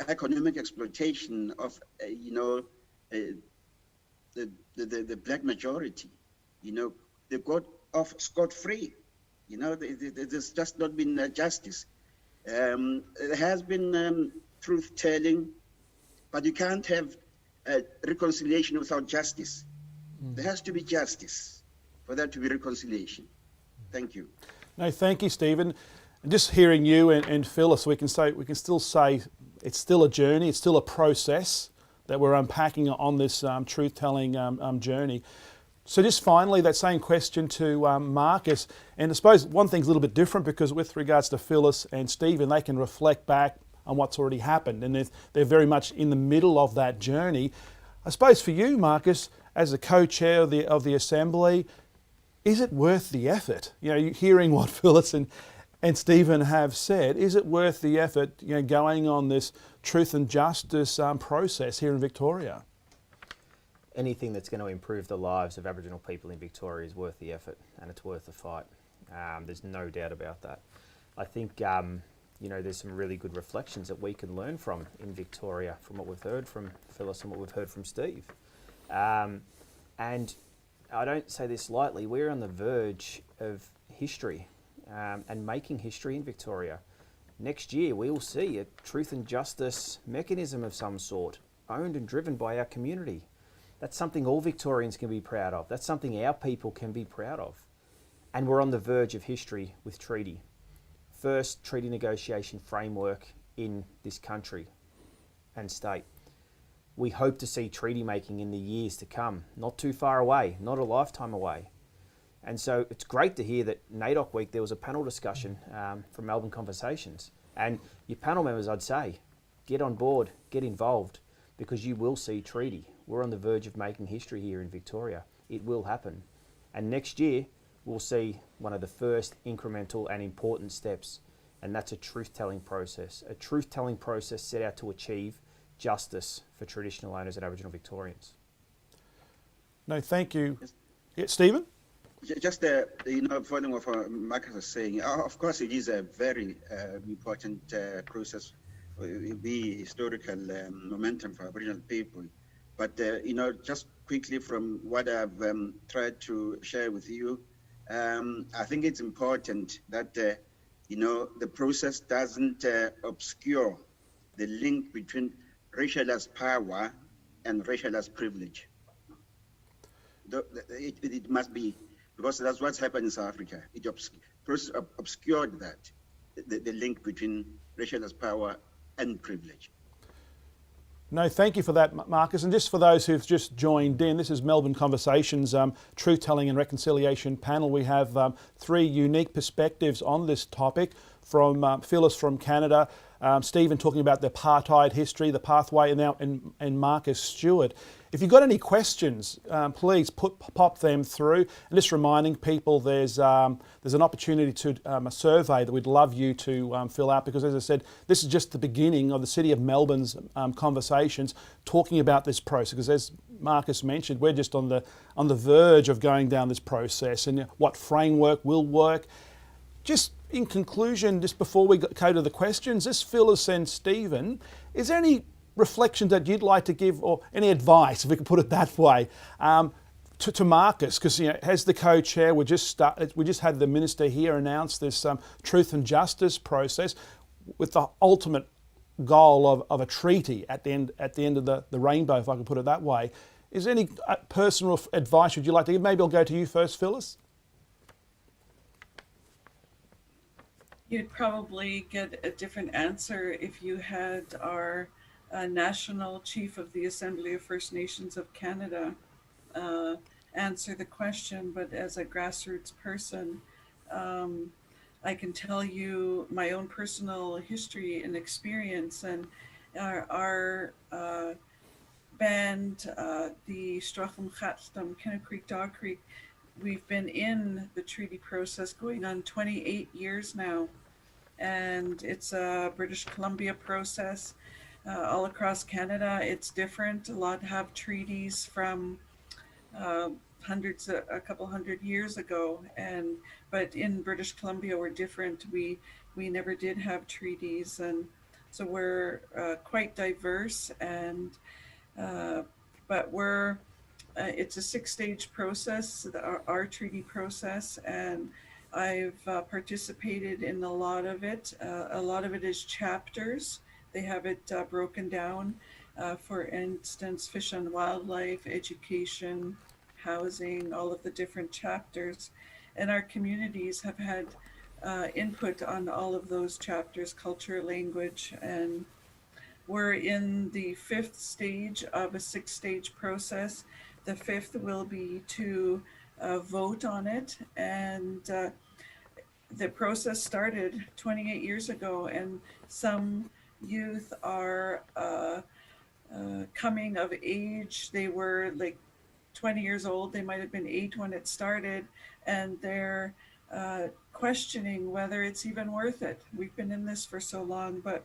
economic exploitation of the black majority, they got off scot-free. There's just not been justice. There has been truth-telling, but you can't have reconciliation without justice. There has to be justice for that to be reconciliation. Thank you. No, thank you, Stephen. And just hearing you and Phyllis, we can still say it's still a journey, it's still a process that we're unpacking on this truth-telling journey. So just finally, that same question to Marcus, and I suppose one thing's a little bit different because with regards to Phyllis and Stephen, they can reflect back on what's already happened, and they're very much in the middle of that journey. I suppose for you, Marcus, as the co-chair of the Assembly, is it worth the effort? Hearing what Phyllis and Stephen have said, is it worth the effort, going on this truth and justice process here in Victoria? Anything that's going to improve the lives of Aboriginal people in Victoria is worth the effort, and it's worth the fight. There's no doubt about that. I think, there's some really good reflections that we can learn from in Victoria, from what we've heard from Phyllis and what we've heard from Steve. And I don't say this lightly, we're on the verge of history and making history in Victoria. next year we will see a truth and justice mechanism of some sort, owned and driven by our community. That's something all Victorians can be proud of. That's something our people can be proud of. And we're on the verge of history with treaty. First treaty negotiation framework in this country and state. We hope to see treaty making in the years to come, not too far away, not a lifetime away. And so it's great to hear that NAIDOC week there was a panel discussion from Melbourne Conversations. And your panel members, I'd say, get on board, get involved, because you will see treaty. We're on the verge of making history here in Victoria. It will happen. And next year, we'll see one of the first incremental and important steps, and that's a truth-telling process. A truth-telling process set out to achieve justice for traditional owners and Aboriginal Victorians. No, thank you. Yeah, Stephen? Just, following what Marcus was saying, of course it is a very important process, the historical momentum for Aboriginal people. But, just quickly from what I've tried to share with you, I think it's important that, the process doesn't obscure the link between racial as power and racial as privilege. It must be, because that's what's happened in South Africa. It obscured that, the link between racial as power and privilege. No, thank you for that, Marcus. And just for those who've just joined in, this is Melbourne Conversations, Truth-Telling and Reconciliation panel. We have three unique perspectives on this topic, from Phyllis from Canada, Stephen talking about the apartheid history, the pathway, and Marcus Stewart. If you've got any questions, please pop them through. And just reminding people, there's an opportunity to a survey that we'd love you to fill out, because, as I said, this is just the beginning of the City of Melbourne's conversations talking about this process. Because, as Marcus mentioned, we're just on the verge of going down this process, and what framework will work. Just in conclusion, just before we go to the questions, this Phyllis and Stephen, is there any reflections that you'd like to give, or any advice, if we could put it that way, to Marcus? Because, as the co-chair, we just had the minister here announce this truth and justice process with the ultimate goal of a treaty at the end of the rainbow, if I could put it that way. Is there any personal advice would you like to give? Maybe I'll go to you first, Phyllis. You'd probably get a different answer if you had our National Chief of the Assembly of First Nations of Canada answer the question. But as a grassroots person, I can tell you my own personal history and experience. And our band, the Stracham Chatstam, Kenna Creek, Dog Creek, we've been in the treaty process going on 28 years now. And it's a British Columbia process. All across Canada, it's different. A lot have treaties from a couple hundred years ago, but in British Columbia, we're different. We never did have treaties, and so we're quite diverse. And but it's a 6-stage process, our treaty process, and I've participated in a lot of it. A lot of it is chapters. They have it broken down, for instance, fish and wildlife, education, housing, all of the different chapters. And our communities have had input on all of those chapters, culture, language, and we're in the 5th stage of a 6-stage process. The 5th will be to vote on it, and the process started 28 years ago, and some youth are coming of age. They were like 20 years old. They might have been 8 when it started, and they're questioning whether it's even worth it. We've been in this for so long, but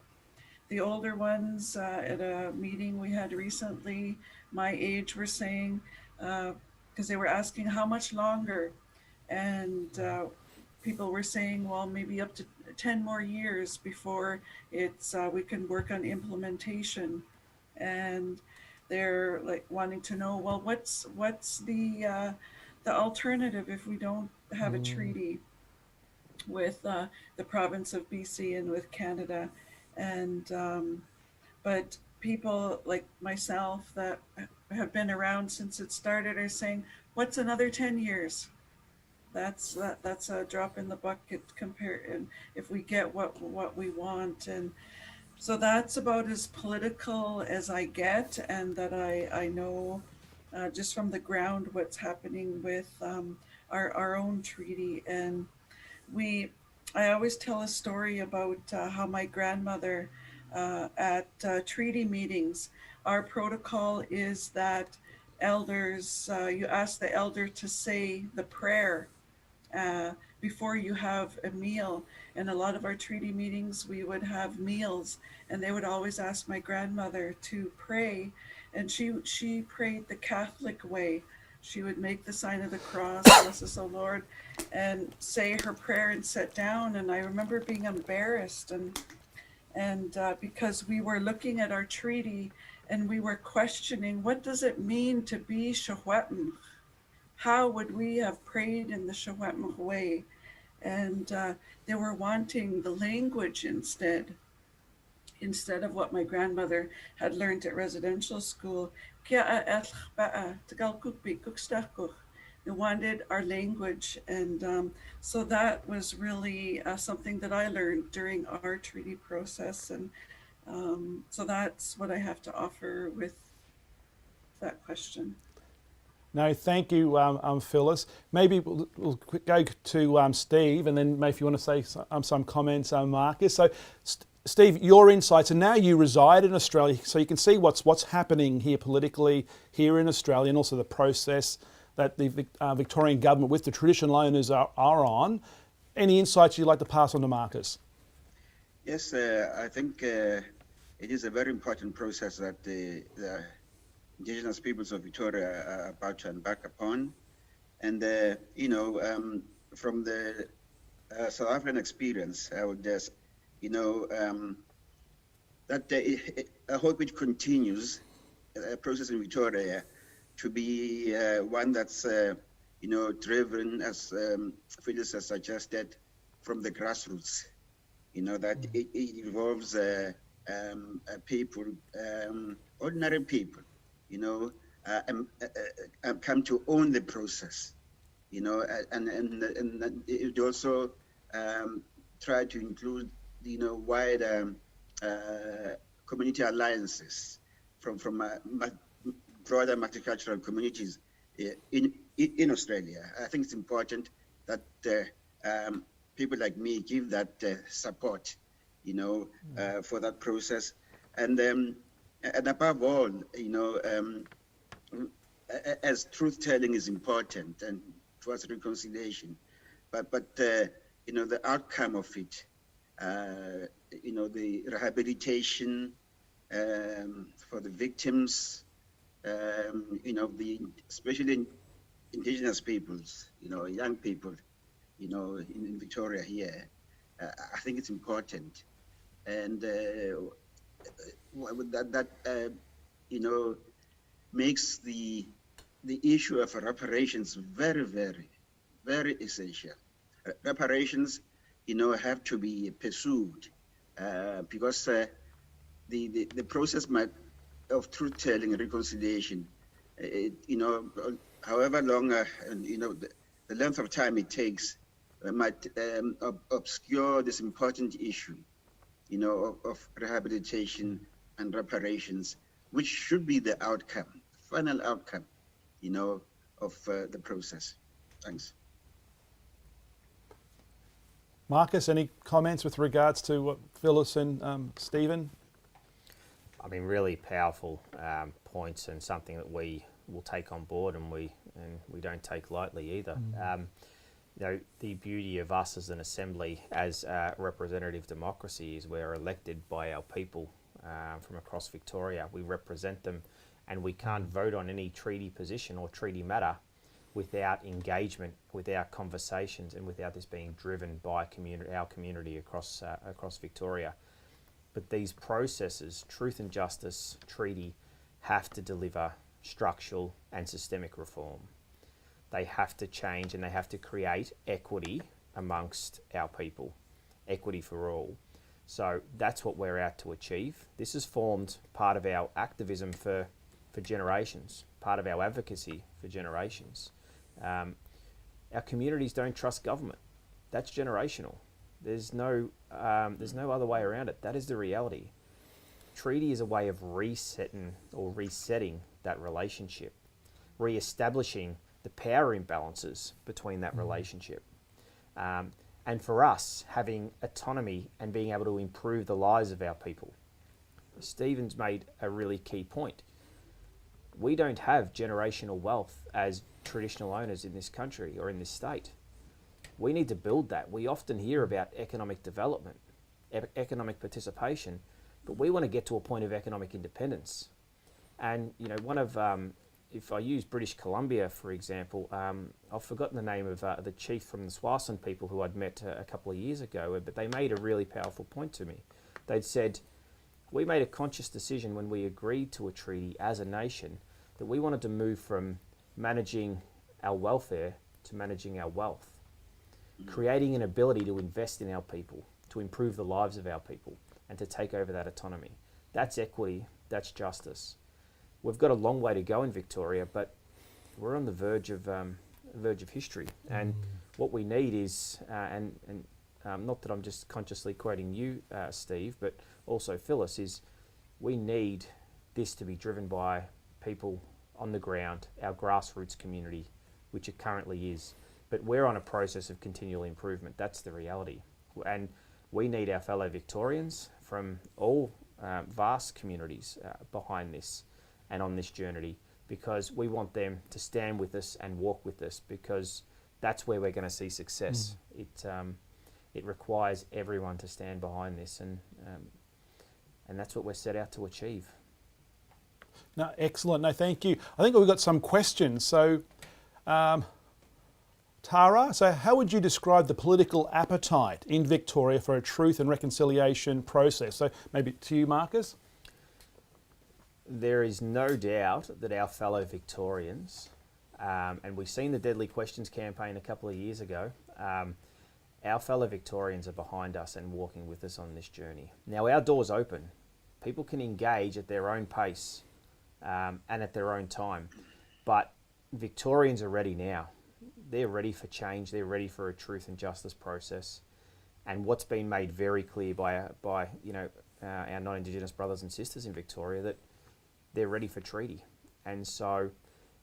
the older ones at a meeting we had recently, my age, were saying, because they were asking how much longer, and people were saying, well, maybe up to 10 more years before we can work on implementation. And they're like wanting to know, well, what's the alternative if we don't have a treaty? with the province of BC and with Canada. And but people like myself that have been around since it started are saying, "What's another 10 years?" That's a drop in the bucket compared, and if we get what we want. And so that's about as political as I get, and that I know just from the ground what's happening with our own treaty. And we I always tell a story about how my grandmother at treaty meetings, our protocol is that elders, you ask the elder to say the prayer uh, before you have a meal. And a lot of our treaty meetings, we would have meals, and they would always ask my grandmother to pray. And she prayed the Catholic way. She would make the sign of the cross, bless us, O Lord, and say her prayer and sit down. And I remember being embarrassed, and because we were looking at our treaty and we were questioning, what does it mean to be Shawetm? How would we have prayed in the Shawetm way? And they were wanting the language instead of what my grandmother had learned at residential school. They wanted our language. And so that was really something that I learned during our treaty process. And so that's what I have to offer with that question. No, thank you, Phyllis. Maybe we'll go to Steve, and then maybe if you want to say some comments, Marcus. So, Steve, your insights, and now you reside in Australia, so you can see what's happening here politically here in Australia, and also the process that the Victorian government with the traditional owners are on. Any insights you'd like to pass on to Marcus? Yes, I think it is a very important process that the Indigenous peoples of Victoria are about to embark upon. And, from the South African experience, I would just, that I hope it continues, a process in Victoria to be one that's, driven, as Phyllis has suggested, from the grassroots. That it involves people, ordinary people, come to own the process, and it also try to include, wider community alliances from broader multicultural communities in Australia. I think it's important that people like me give that support, for that process. And above all, as truth-telling is important and towards reconciliation, but the outcome of it, the rehabilitation for the victims, especially Indigenous peoples, young people, in Victoria here, I think it's important. And that makes the issue of reparations very, very, very essential. Reparations, have to be pursued because the process of truth-telling and reconciliation, however long, the length of time it takes might obscure this important issue, of rehabilitation and reparations, which should be the outcome, final outcome, of the process. Thanks. Marcus, any comments with regards to what Phyllis and Stephen? I mean, really powerful points, and something that we will take on board, and we don't take lightly either. The beauty of us as an assembly, as a representative democracy, is we're elected by our people from across Victoria. We represent them, and we can't vote on any treaty position or treaty matter without engagement, without conversations, and without this being driven by our community across Victoria. But these processes, truth and justice treaty, have to deliver structural and systemic reform. They have to change, and they have to create equity amongst our people, equity for all. So that's what we're out to achieve. This has formed part of our activism for generations, part of our advocacy for generations. Our communities don't trust government. That's generational. There's no other way around it. That is the reality. Treaty is a way of resetting that relationship, re-establishing the power imbalances between that relationship. And for us, having autonomy and being able to improve the lives of our people. Stephen's made a really key point. We don't have generational wealth as traditional owners in this country or in this state. We need to build that. We often hear about economic development, economic participation, but we want to get to a point of economic independence. And, you know, if I use British Columbia, for example, I've forgotten the name of the chief from the Swaziland people who I'd met a couple of years ago, but they made a really powerful point to me. They'd said, we made a conscious decision when we agreed to a treaty as a nation that we wanted to move from managing our welfare to managing our wealth, creating an ability to invest in our people, to improve the lives of our people, and to take over that autonomy. That's equity, that's justice. We've got a long way to go in Victoria, but we're on the verge of history. And what we need is, not that I'm just consciously quoting you, Steve, but also Phyllis, is we need this to be driven by people on the ground, our grassroots community, which it currently is. But we're on a process of continual improvement. That's the reality. And we need our fellow Victorians from all vast communities behind this and on this journey, because we want them to stand with us and walk with us, because that's where we're going to see success. It requires everyone to stand behind this, and that's what we're set out to achieve. No, excellent. No, thank you. I think we've got some questions. So, Tara, so how would you describe the political appetite in Victoria for a truth and reconciliation process? So maybe to you, Marcus? There is no doubt that our fellow Victorians, and we've seen the Deadly Questions campaign a couple of years ago, our fellow Victorians are behind us and walking with us on this journey. Now, our door's open. People can engage at their own pace and at their own time, but Victorians are ready now. They're ready for change. They're ready for a truth and justice process. And what's been made very clear by our non-Indigenous brothers and sisters in Victoria, that they're ready for treaty. And so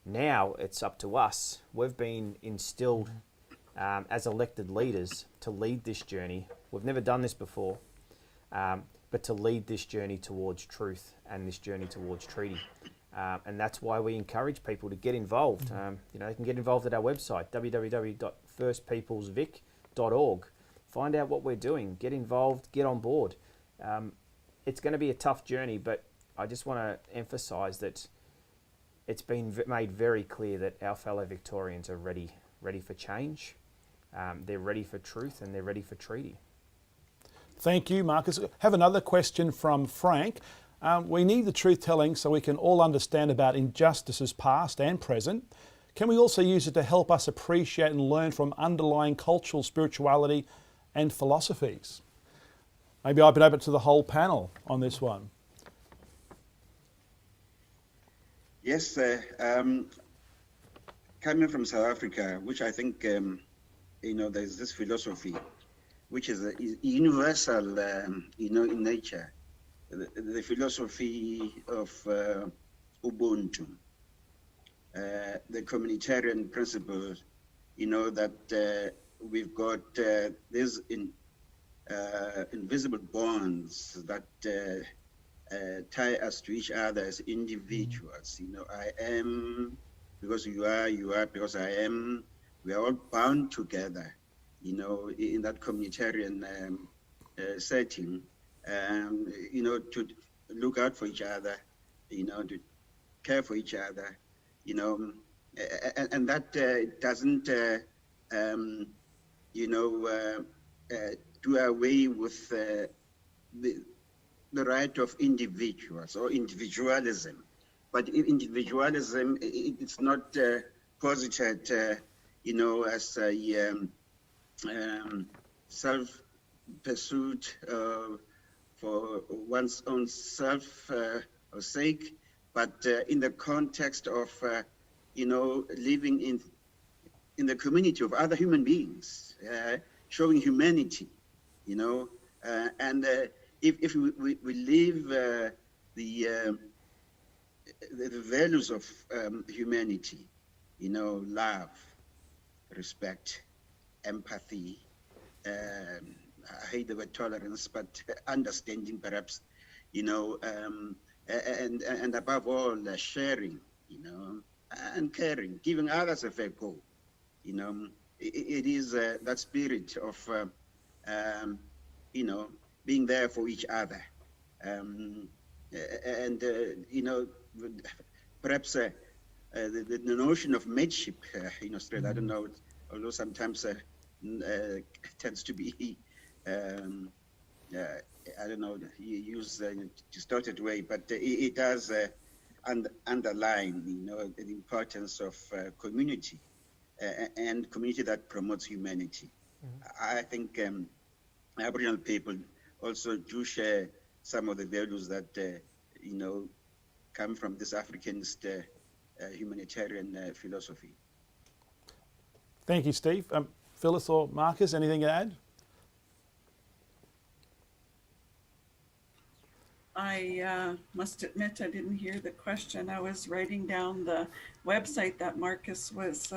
now it's up to us. We've been instilled as elected leaders to lead this journey. We've never done this before, but to lead this journey towards truth and this journey towards treaty. And that's why we encourage people to get involved. They can get involved at our website, www.firstpeoplesvic.org. Find out what we're doing, get involved, get on board. It's going to be a tough journey, but I just want to emphasise that it's been made very clear that our fellow Victorians are ready for change. They're ready for truth, and they're ready for treaty. Thank you, Marcus. I have another question from Frank. We need the truth-telling so we can all understand about injustices past and present. Can we also use it to help us appreciate and learn from underlying cultural spirituality and philosophies? Maybe I've been open to the whole panel on this one. Yes, coming from South Africa, which I think, there's this philosophy, which is universal, in nature, the philosophy of Ubuntu, the communitarian principles, that we've got these invisible bonds that tie us to each other as individuals. I am because you are because I am. We are all bound together, in that communitarian setting, to look out for each other, to care for each other, and that doesn't, do away with the right of individuals or individualism. But individualism, it's not posited, as a self-pursuit for one's own self or sake, but in the context of, living in the community of other human beings, showing humanity, and if we live the values of humanity, love, respect, empathy, I hate the word tolerance, but understanding perhaps, and above all, sharing, and caring, giving others a fair go. It is that spirit of, being there for each other. Perhaps the notion of mateship in Australia, I don't know, although sometimes tends to be, I don't know, used in a distorted way, but it does underline, the importance of community and community that promotes humanity. I think Aboriginal people also do share some of the values that, come from this Africanist humanitarian philosophy. Thank you, Steve. Phyllis or Marcus, anything to add? I must admit I didn't hear the question. I was writing down the website that Marcus was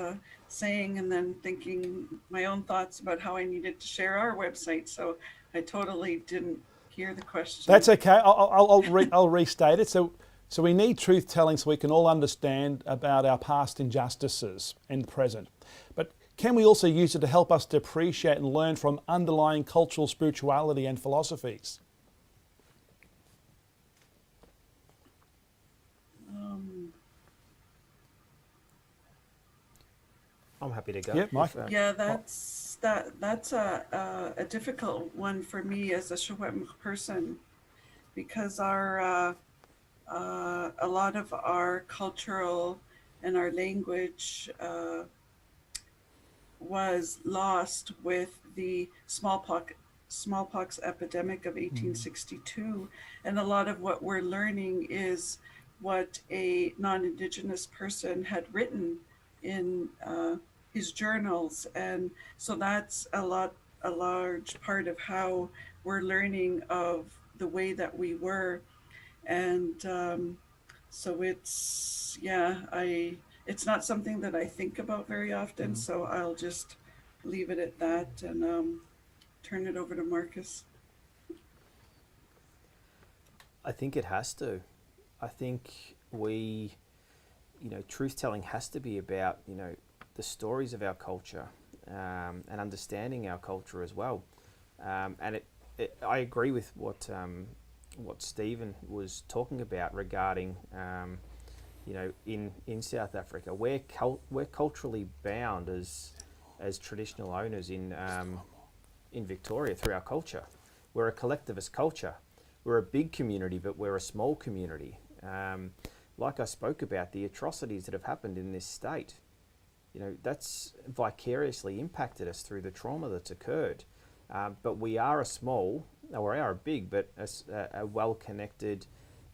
saying and then thinking my own thoughts about how I needed to share our website. So I totally didn't hear the question. That's okay. I'll restate it. So we need truth telling so we can all understand about our past injustices and the present. But can we also use it to help us to appreciate and learn from underlying cultural spirituality and philosophies? I'm happy to go. Yeah, Mike. Yeah, that's a difficult one for me as a Secwepemc person, because a lot of our cultural and our language was lost with the smallpox epidemic of 1862, and a lot of what we're learning is what a non-Indigenous person had written in his journals, and so that's a large part of how we're learning of the way that we were, and so it's not something that I think about very often, so I'll just leave it at that and turn it over to Marcus. I think it has to. I think truth telling has to be about, the stories of our culture and understanding our culture as well. And I agree with what Stephen was talking about regarding, in South Africa, we're culturally bound as traditional owners in Victoria through our culture. We're a collectivist culture. We're a big community, but we're a small community. Like I spoke about, the atrocities that have happened in this state, that's vicariously impacted us through the trauma that's occurred. But we are a big, but a well-connected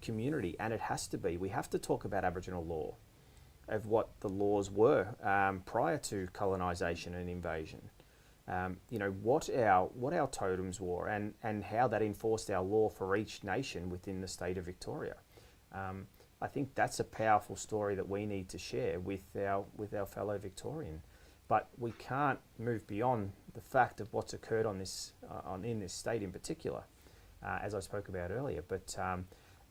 community, and it has to be. We have to talk about Aboriginal law, of what the laws were prior to colonisation and invasion. What our totems were, and how that enforced our law for each nation within the state of Victoria. I think that's a powerful story that we need to share with our fellow Victorian. But we can't move beyond the fact of what's occurred in this state in particular, as I spoke about earlier. But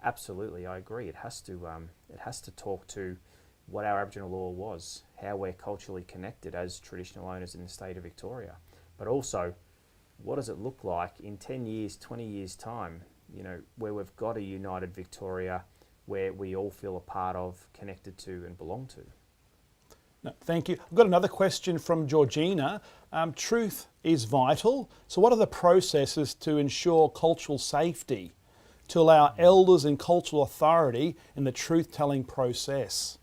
absolutely, I agree. It has to talk to what our Aboriginal law was, how we're culturally connected as traditional owners in the state of Victoria, but also what does it look like in 10 years, 20 years' time, where we've got a united Victoria, where we all feel a part of, connected to and belong to. No, thank you. I've got another question from Georgina. Truth is vital. So what are the processes to ensure cultural safety, to allow elders and cultural authority in the truth-telling process?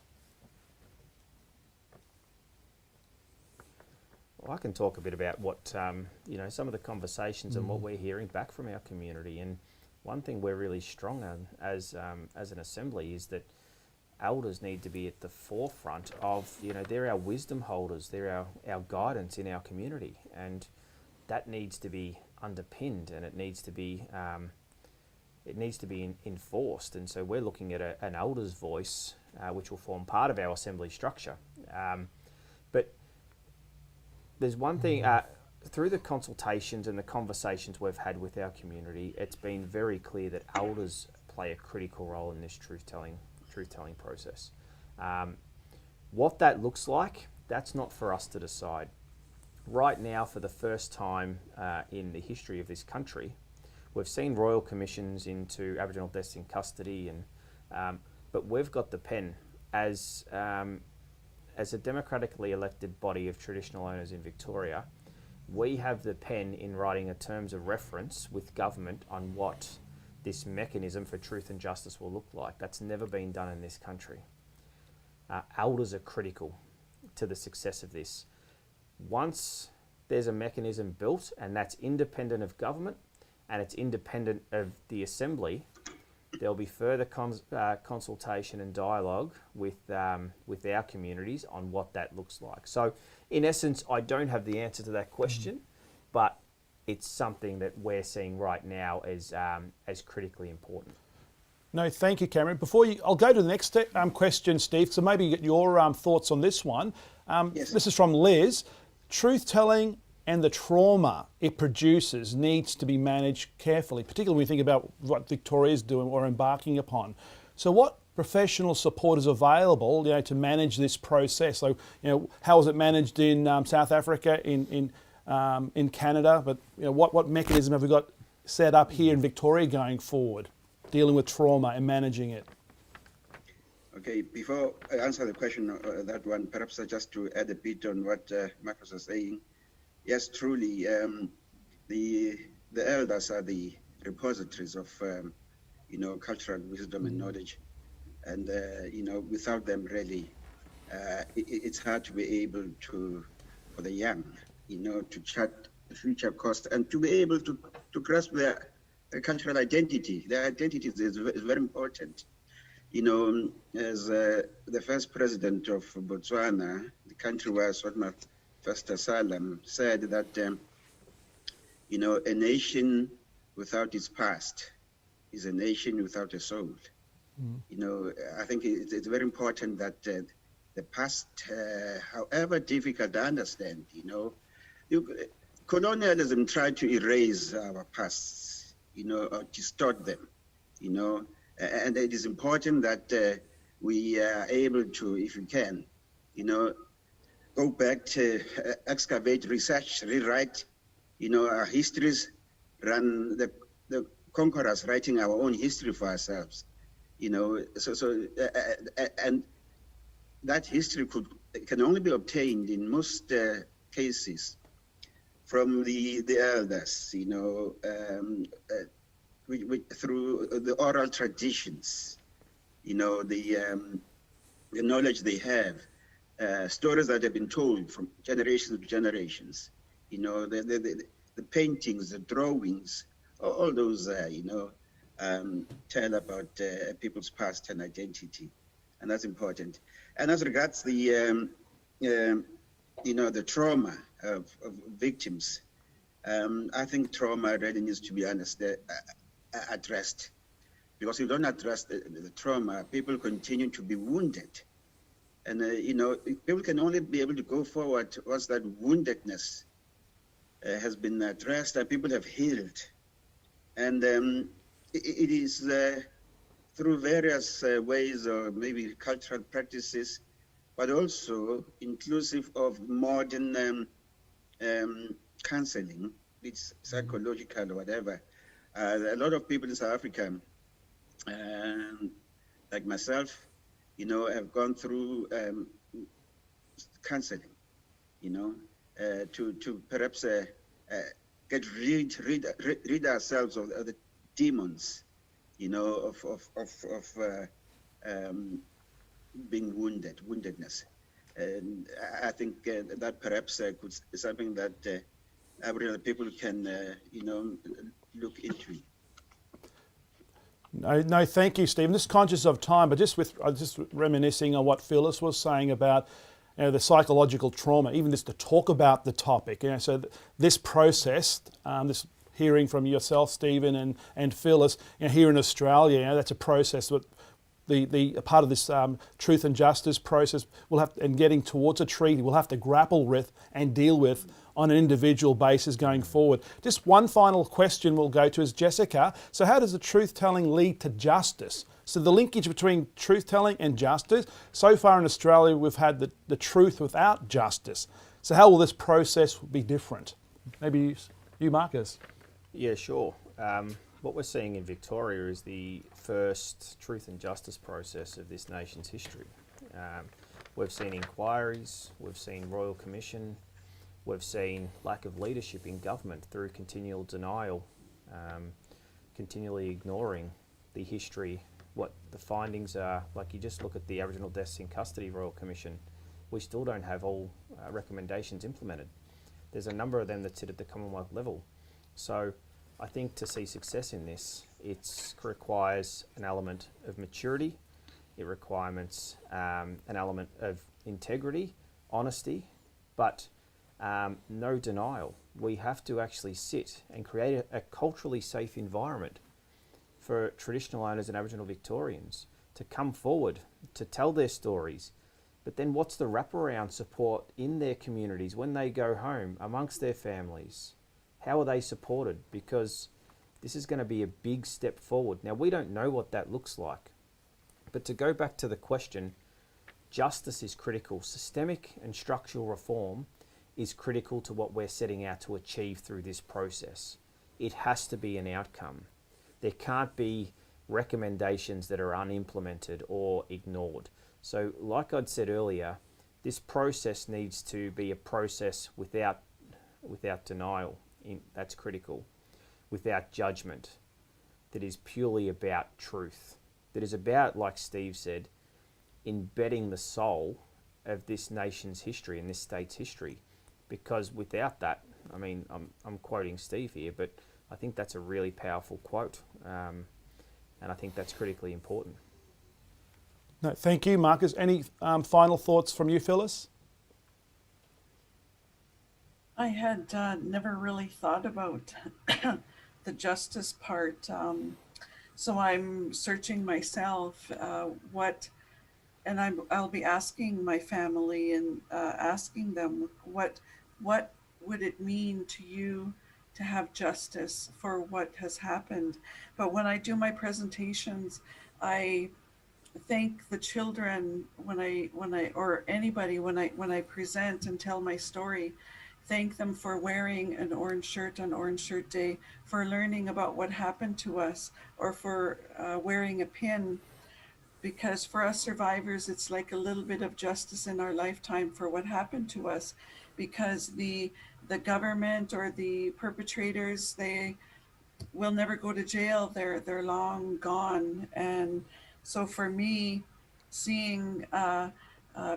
Well, I can talk a bit about what, some of the conversations and what we're hearing back from our community. And one thing we're really strong on as an assembly is that elders need to be at the forefront of, they're our wisdom holders, they're our guidance in our community. And that needs to be underpinned, and it needs to be enforced. And so we're looking at an elders' voice, which will form part of our assembly structure. But there's one thing, through the consultations and the conversations we've had with our community, it's been very clear that elders play a critical role in this truth-telling process. What that looks like, that's not for us to decide. Right now, for the first time in the history of this country, we've seen royal commissions into Aboriginal deaths in custody, but we've got the pen as a democratically elected body of traditional owners in Victoria. We have the pen in writing a terms of reference with government on what this mechanism for truth and justice will look like. That's never been done in this country. Elders are critical to the success of this. Once there's a mechanism built, and that's independent of government and it's independent of the Assembly, there'll be further consultation and dialogue with our communities on what that looks like. So, in essence, I don't have the answer to that question, but it's something that we're seeing right now as critically important. No, thank you, Cameron. I'll go to the next question, Steve, so maybe get your thoughts on this one. Yes. This is from Liz. Truth-telling and the trauma it produces needs to be managed carefully, particularly when we think about what Victoria's doing or embarking upon. So what professional support is available, to manage this process? So, how is it managed in South Africa, in Canada? But what mechanism have we got set up here in Victoria going forward, dealing with trauma and managing it? Okay, before I answer the question, that one, perhaps just to add a bit on what Marcus was saying. Yes, truly, the elders are the repositories of, cultural wisdom and knowledge. And, without them, really, it's hard to be able to, for the young, to chart the future course and to be able to grasp their cultural identity. Their identity is very important. As the first president of Botswana, the country where I sought my first asylum, said that, a nation without its past is a nation without a soul. I think it's very important that the past, however difficult to understand, colonialism tried to erase our pasts, or distort them, and it is important that we are able to, if we can, go back to excavate, research, rewrite, our histories, run the conquerors writing our own history for ourselves, and that history can only be obtained in most cases from the elders, through the oral traditions, the knowledge they have, stories that have been told from generations to generations, the paintings, the drawings, all those, tell about people's past and identity, and that's important. And as regards the trauma of victims, I think trauma really needs to be addressed, because if you don't address the trauma, people continue to be wounded. And, people can only be able to go forward once that woundedness has been addressed and people have healed. And it is through various ways, or maybe cultural practices, but also inclusive of modern counseling, it's psychological or whatever. A lot of people in South Africa, like myself, have gone through counseling, to perhaps get rid ourselves of the demons, of being woundedness. And I think that perhaps could is something that Aboriginal people can, look into. No, thank you, Stephen. Just conscious of time, but just reminiscing on what Phyllis was saying about the psychological trauma, even just to talk about the topic. So this process, this hearing from yourself, Stephen, and Phyllis, here in Australia, that's a process that the part of this truth and justice process and getting towards a treaty, we'll have to grapple with and deal with on an individual basis going forward. Just one final question we'll go to is Jessica. So how does the truth-telling lead to justice? So the linkage between truth-telling and justice, so far in Australia we've had the truth without justice. So how will this process be different? Maybe you, Marcus. Yeah, sure. What we're seeing in Victoria is the first truth and justice process of this nation's history. We've seen inquiries, we've seen Royal Commission, we've seen lack of leadership in government through continual denial, continually ignoring the history, what the findings are. Like, you just look at the Aboriginal Deaths in Custody Royal Commission, we still don't have all recommendations implemented. There's a number of them that sit at the Commonwealth level. So I think to see success in this, it requires an element of maturity, it requires an element of integrity, honesty, but no denial. We have to actually sit and create a culturally safe environment for traditional owners and Aboriginal Victorians to come forward, to tell their stories. But then what's the wraparound support in their communities when they go home amongst their families? How are they supported? Because this is going to be a big step forward. Now, we don't know what that looks like. But to go back to the question, justice is critical. Systemic and structural reform is critical to what we're setting out to achieve through this process. It has to be an outcome. There can't be recommendations that are unimplemented or ignored. So, like I'd said earlier, this process needs to be a process without denial. That's critical. Without judgment, that is purely about truth, that is about, like Steve said, embedding the soul of this nation's history and this state's history. Because without that, I mean, I'm quoting Steve here, but I think that's a really powerful quote, and I think that's critically important. No, thank you, Marcus. Any final thoughts from you, Phyllis? I had never really thought about the justice part. So I'm searching myself I'll be asking my family and asking them what would it mean to you to have justice for what has happened. But when I do my presentations, I thank the children when I or anybody when I present and tell my story. Thank them for wearing an orange shirt on Orange Shirt Day, for learning about what happened to us, or for wearing a pin. Because for us survivors, it's like a little bit of justice in our lifetime for what happened to us. Because the government or the perpetrators, they will never go to jail. They're long gone. And so for me, seeing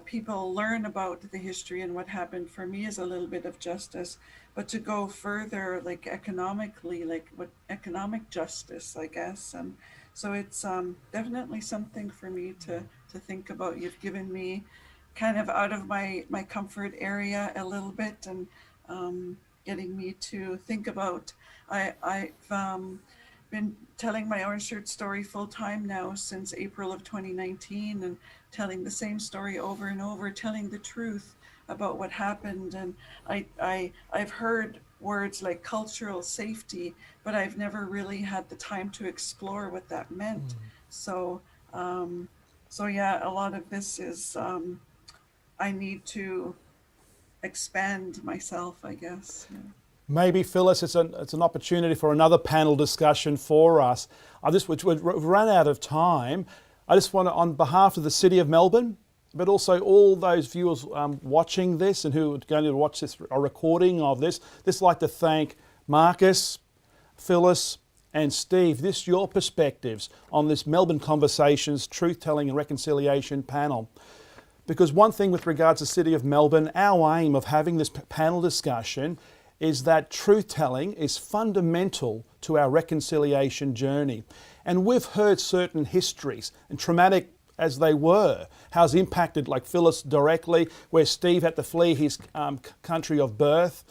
people learn about the history and what happened for me is a little bit of justice. But to go further, like economically, like what economic justice, I guess. And so it's definitely something for me to think about. You've given me kind of out of my comfort area a little bit, and getting me to think about. I've been telling my orange shirt story full time now since April of 2019, and telling the same story over and over, telling the truth about what happened. And I've heard words like cultural safety, but I've never really had the time to explore what that meant. So yeah, a lot of this is I need to expand myself, I guess. Yeah. Maybe, Phyllis, it's an opportunity for another panel discussion for us. We've run out of time. I just want to, on behalf of the City of Melbourne, but also all those viewers watching this and who are going to watch this, a recording of this, just like to thank Marcus, Phyllis, and Steve. Your perspectives on this Melbourne Conversations Truth Telling and Reconciliation panel. Because one thing with regards to the City of Melbourne, our aim of having this panel discussion is that truth-telling is fundamental to our reconciliation journey. And we've heard certain histories, and traumatic as they were, how it's impacted, like Phyllis directly, where Steve had to flee his country of birth,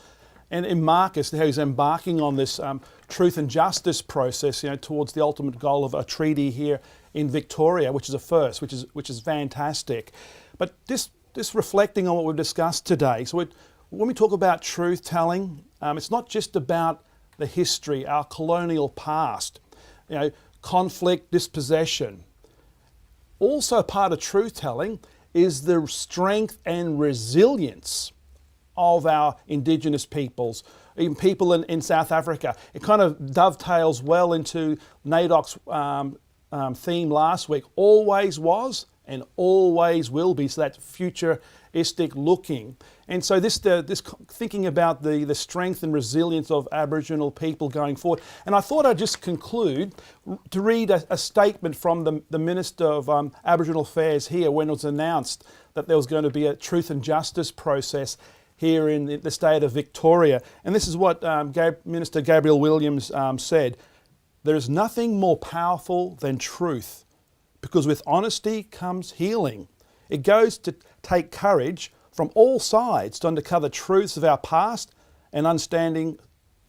and in Marcus, how he's embarking on this truth and justice process, towards the ultimate goal of a treaty here in Victoria, which is a first, which is fantastic. But this reflecting on what we've discussed today. So when we talk about truth-telling, it's not just about the history, our colonial past, conflict, dispossession. Also part of truth-telling is the strength and resilience of our Indigenous peoples, even people in South Africa. It kind of dovetails well into NAIDOC's theme last week, always was and always will be, so that futuristic looking. And so this thinking about the strength and resilience of Aboriginal people going forward. And I thought I'd just conclude to read a statement from the Minister of Aboriginal Affairs here when it was announced that there was going to be a truth and justice process here in the state of Victoria. And this is what Minister Gabriel Williams said. There is nothing more powerful than truth, because with honesty comes healing. It goes to take courage from all sides to uncover truths of our past and understanding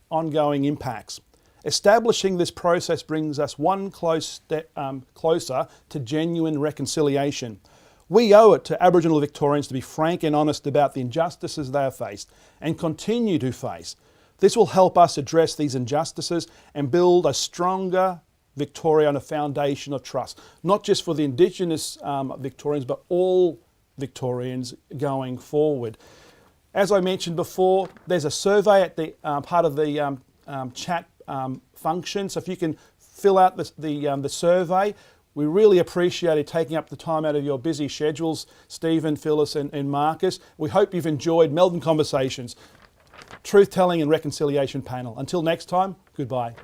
ongoing impacts. Establishing this process brings us one close step closer to genuine reconciliation. We owe it to Aboriginal Victorians to be frank and honest about the injustices they have faced and continue to face. This will help us address these injustices and build a stronger Victoria on a foundation of trust, not just for the Indigenous Victorians, but all Victorians going forward. As I mentioned before, there's a survey at the part of the chat function, so if you can fill out the survey. We really appreciate it taking up the time out of your busy schedules, Stephen, Phyllis and Marcus. We hope you've enjoyed Melbourne Conversations, Truth-Telling and Reconciliation Panel. Until next time, goodbye.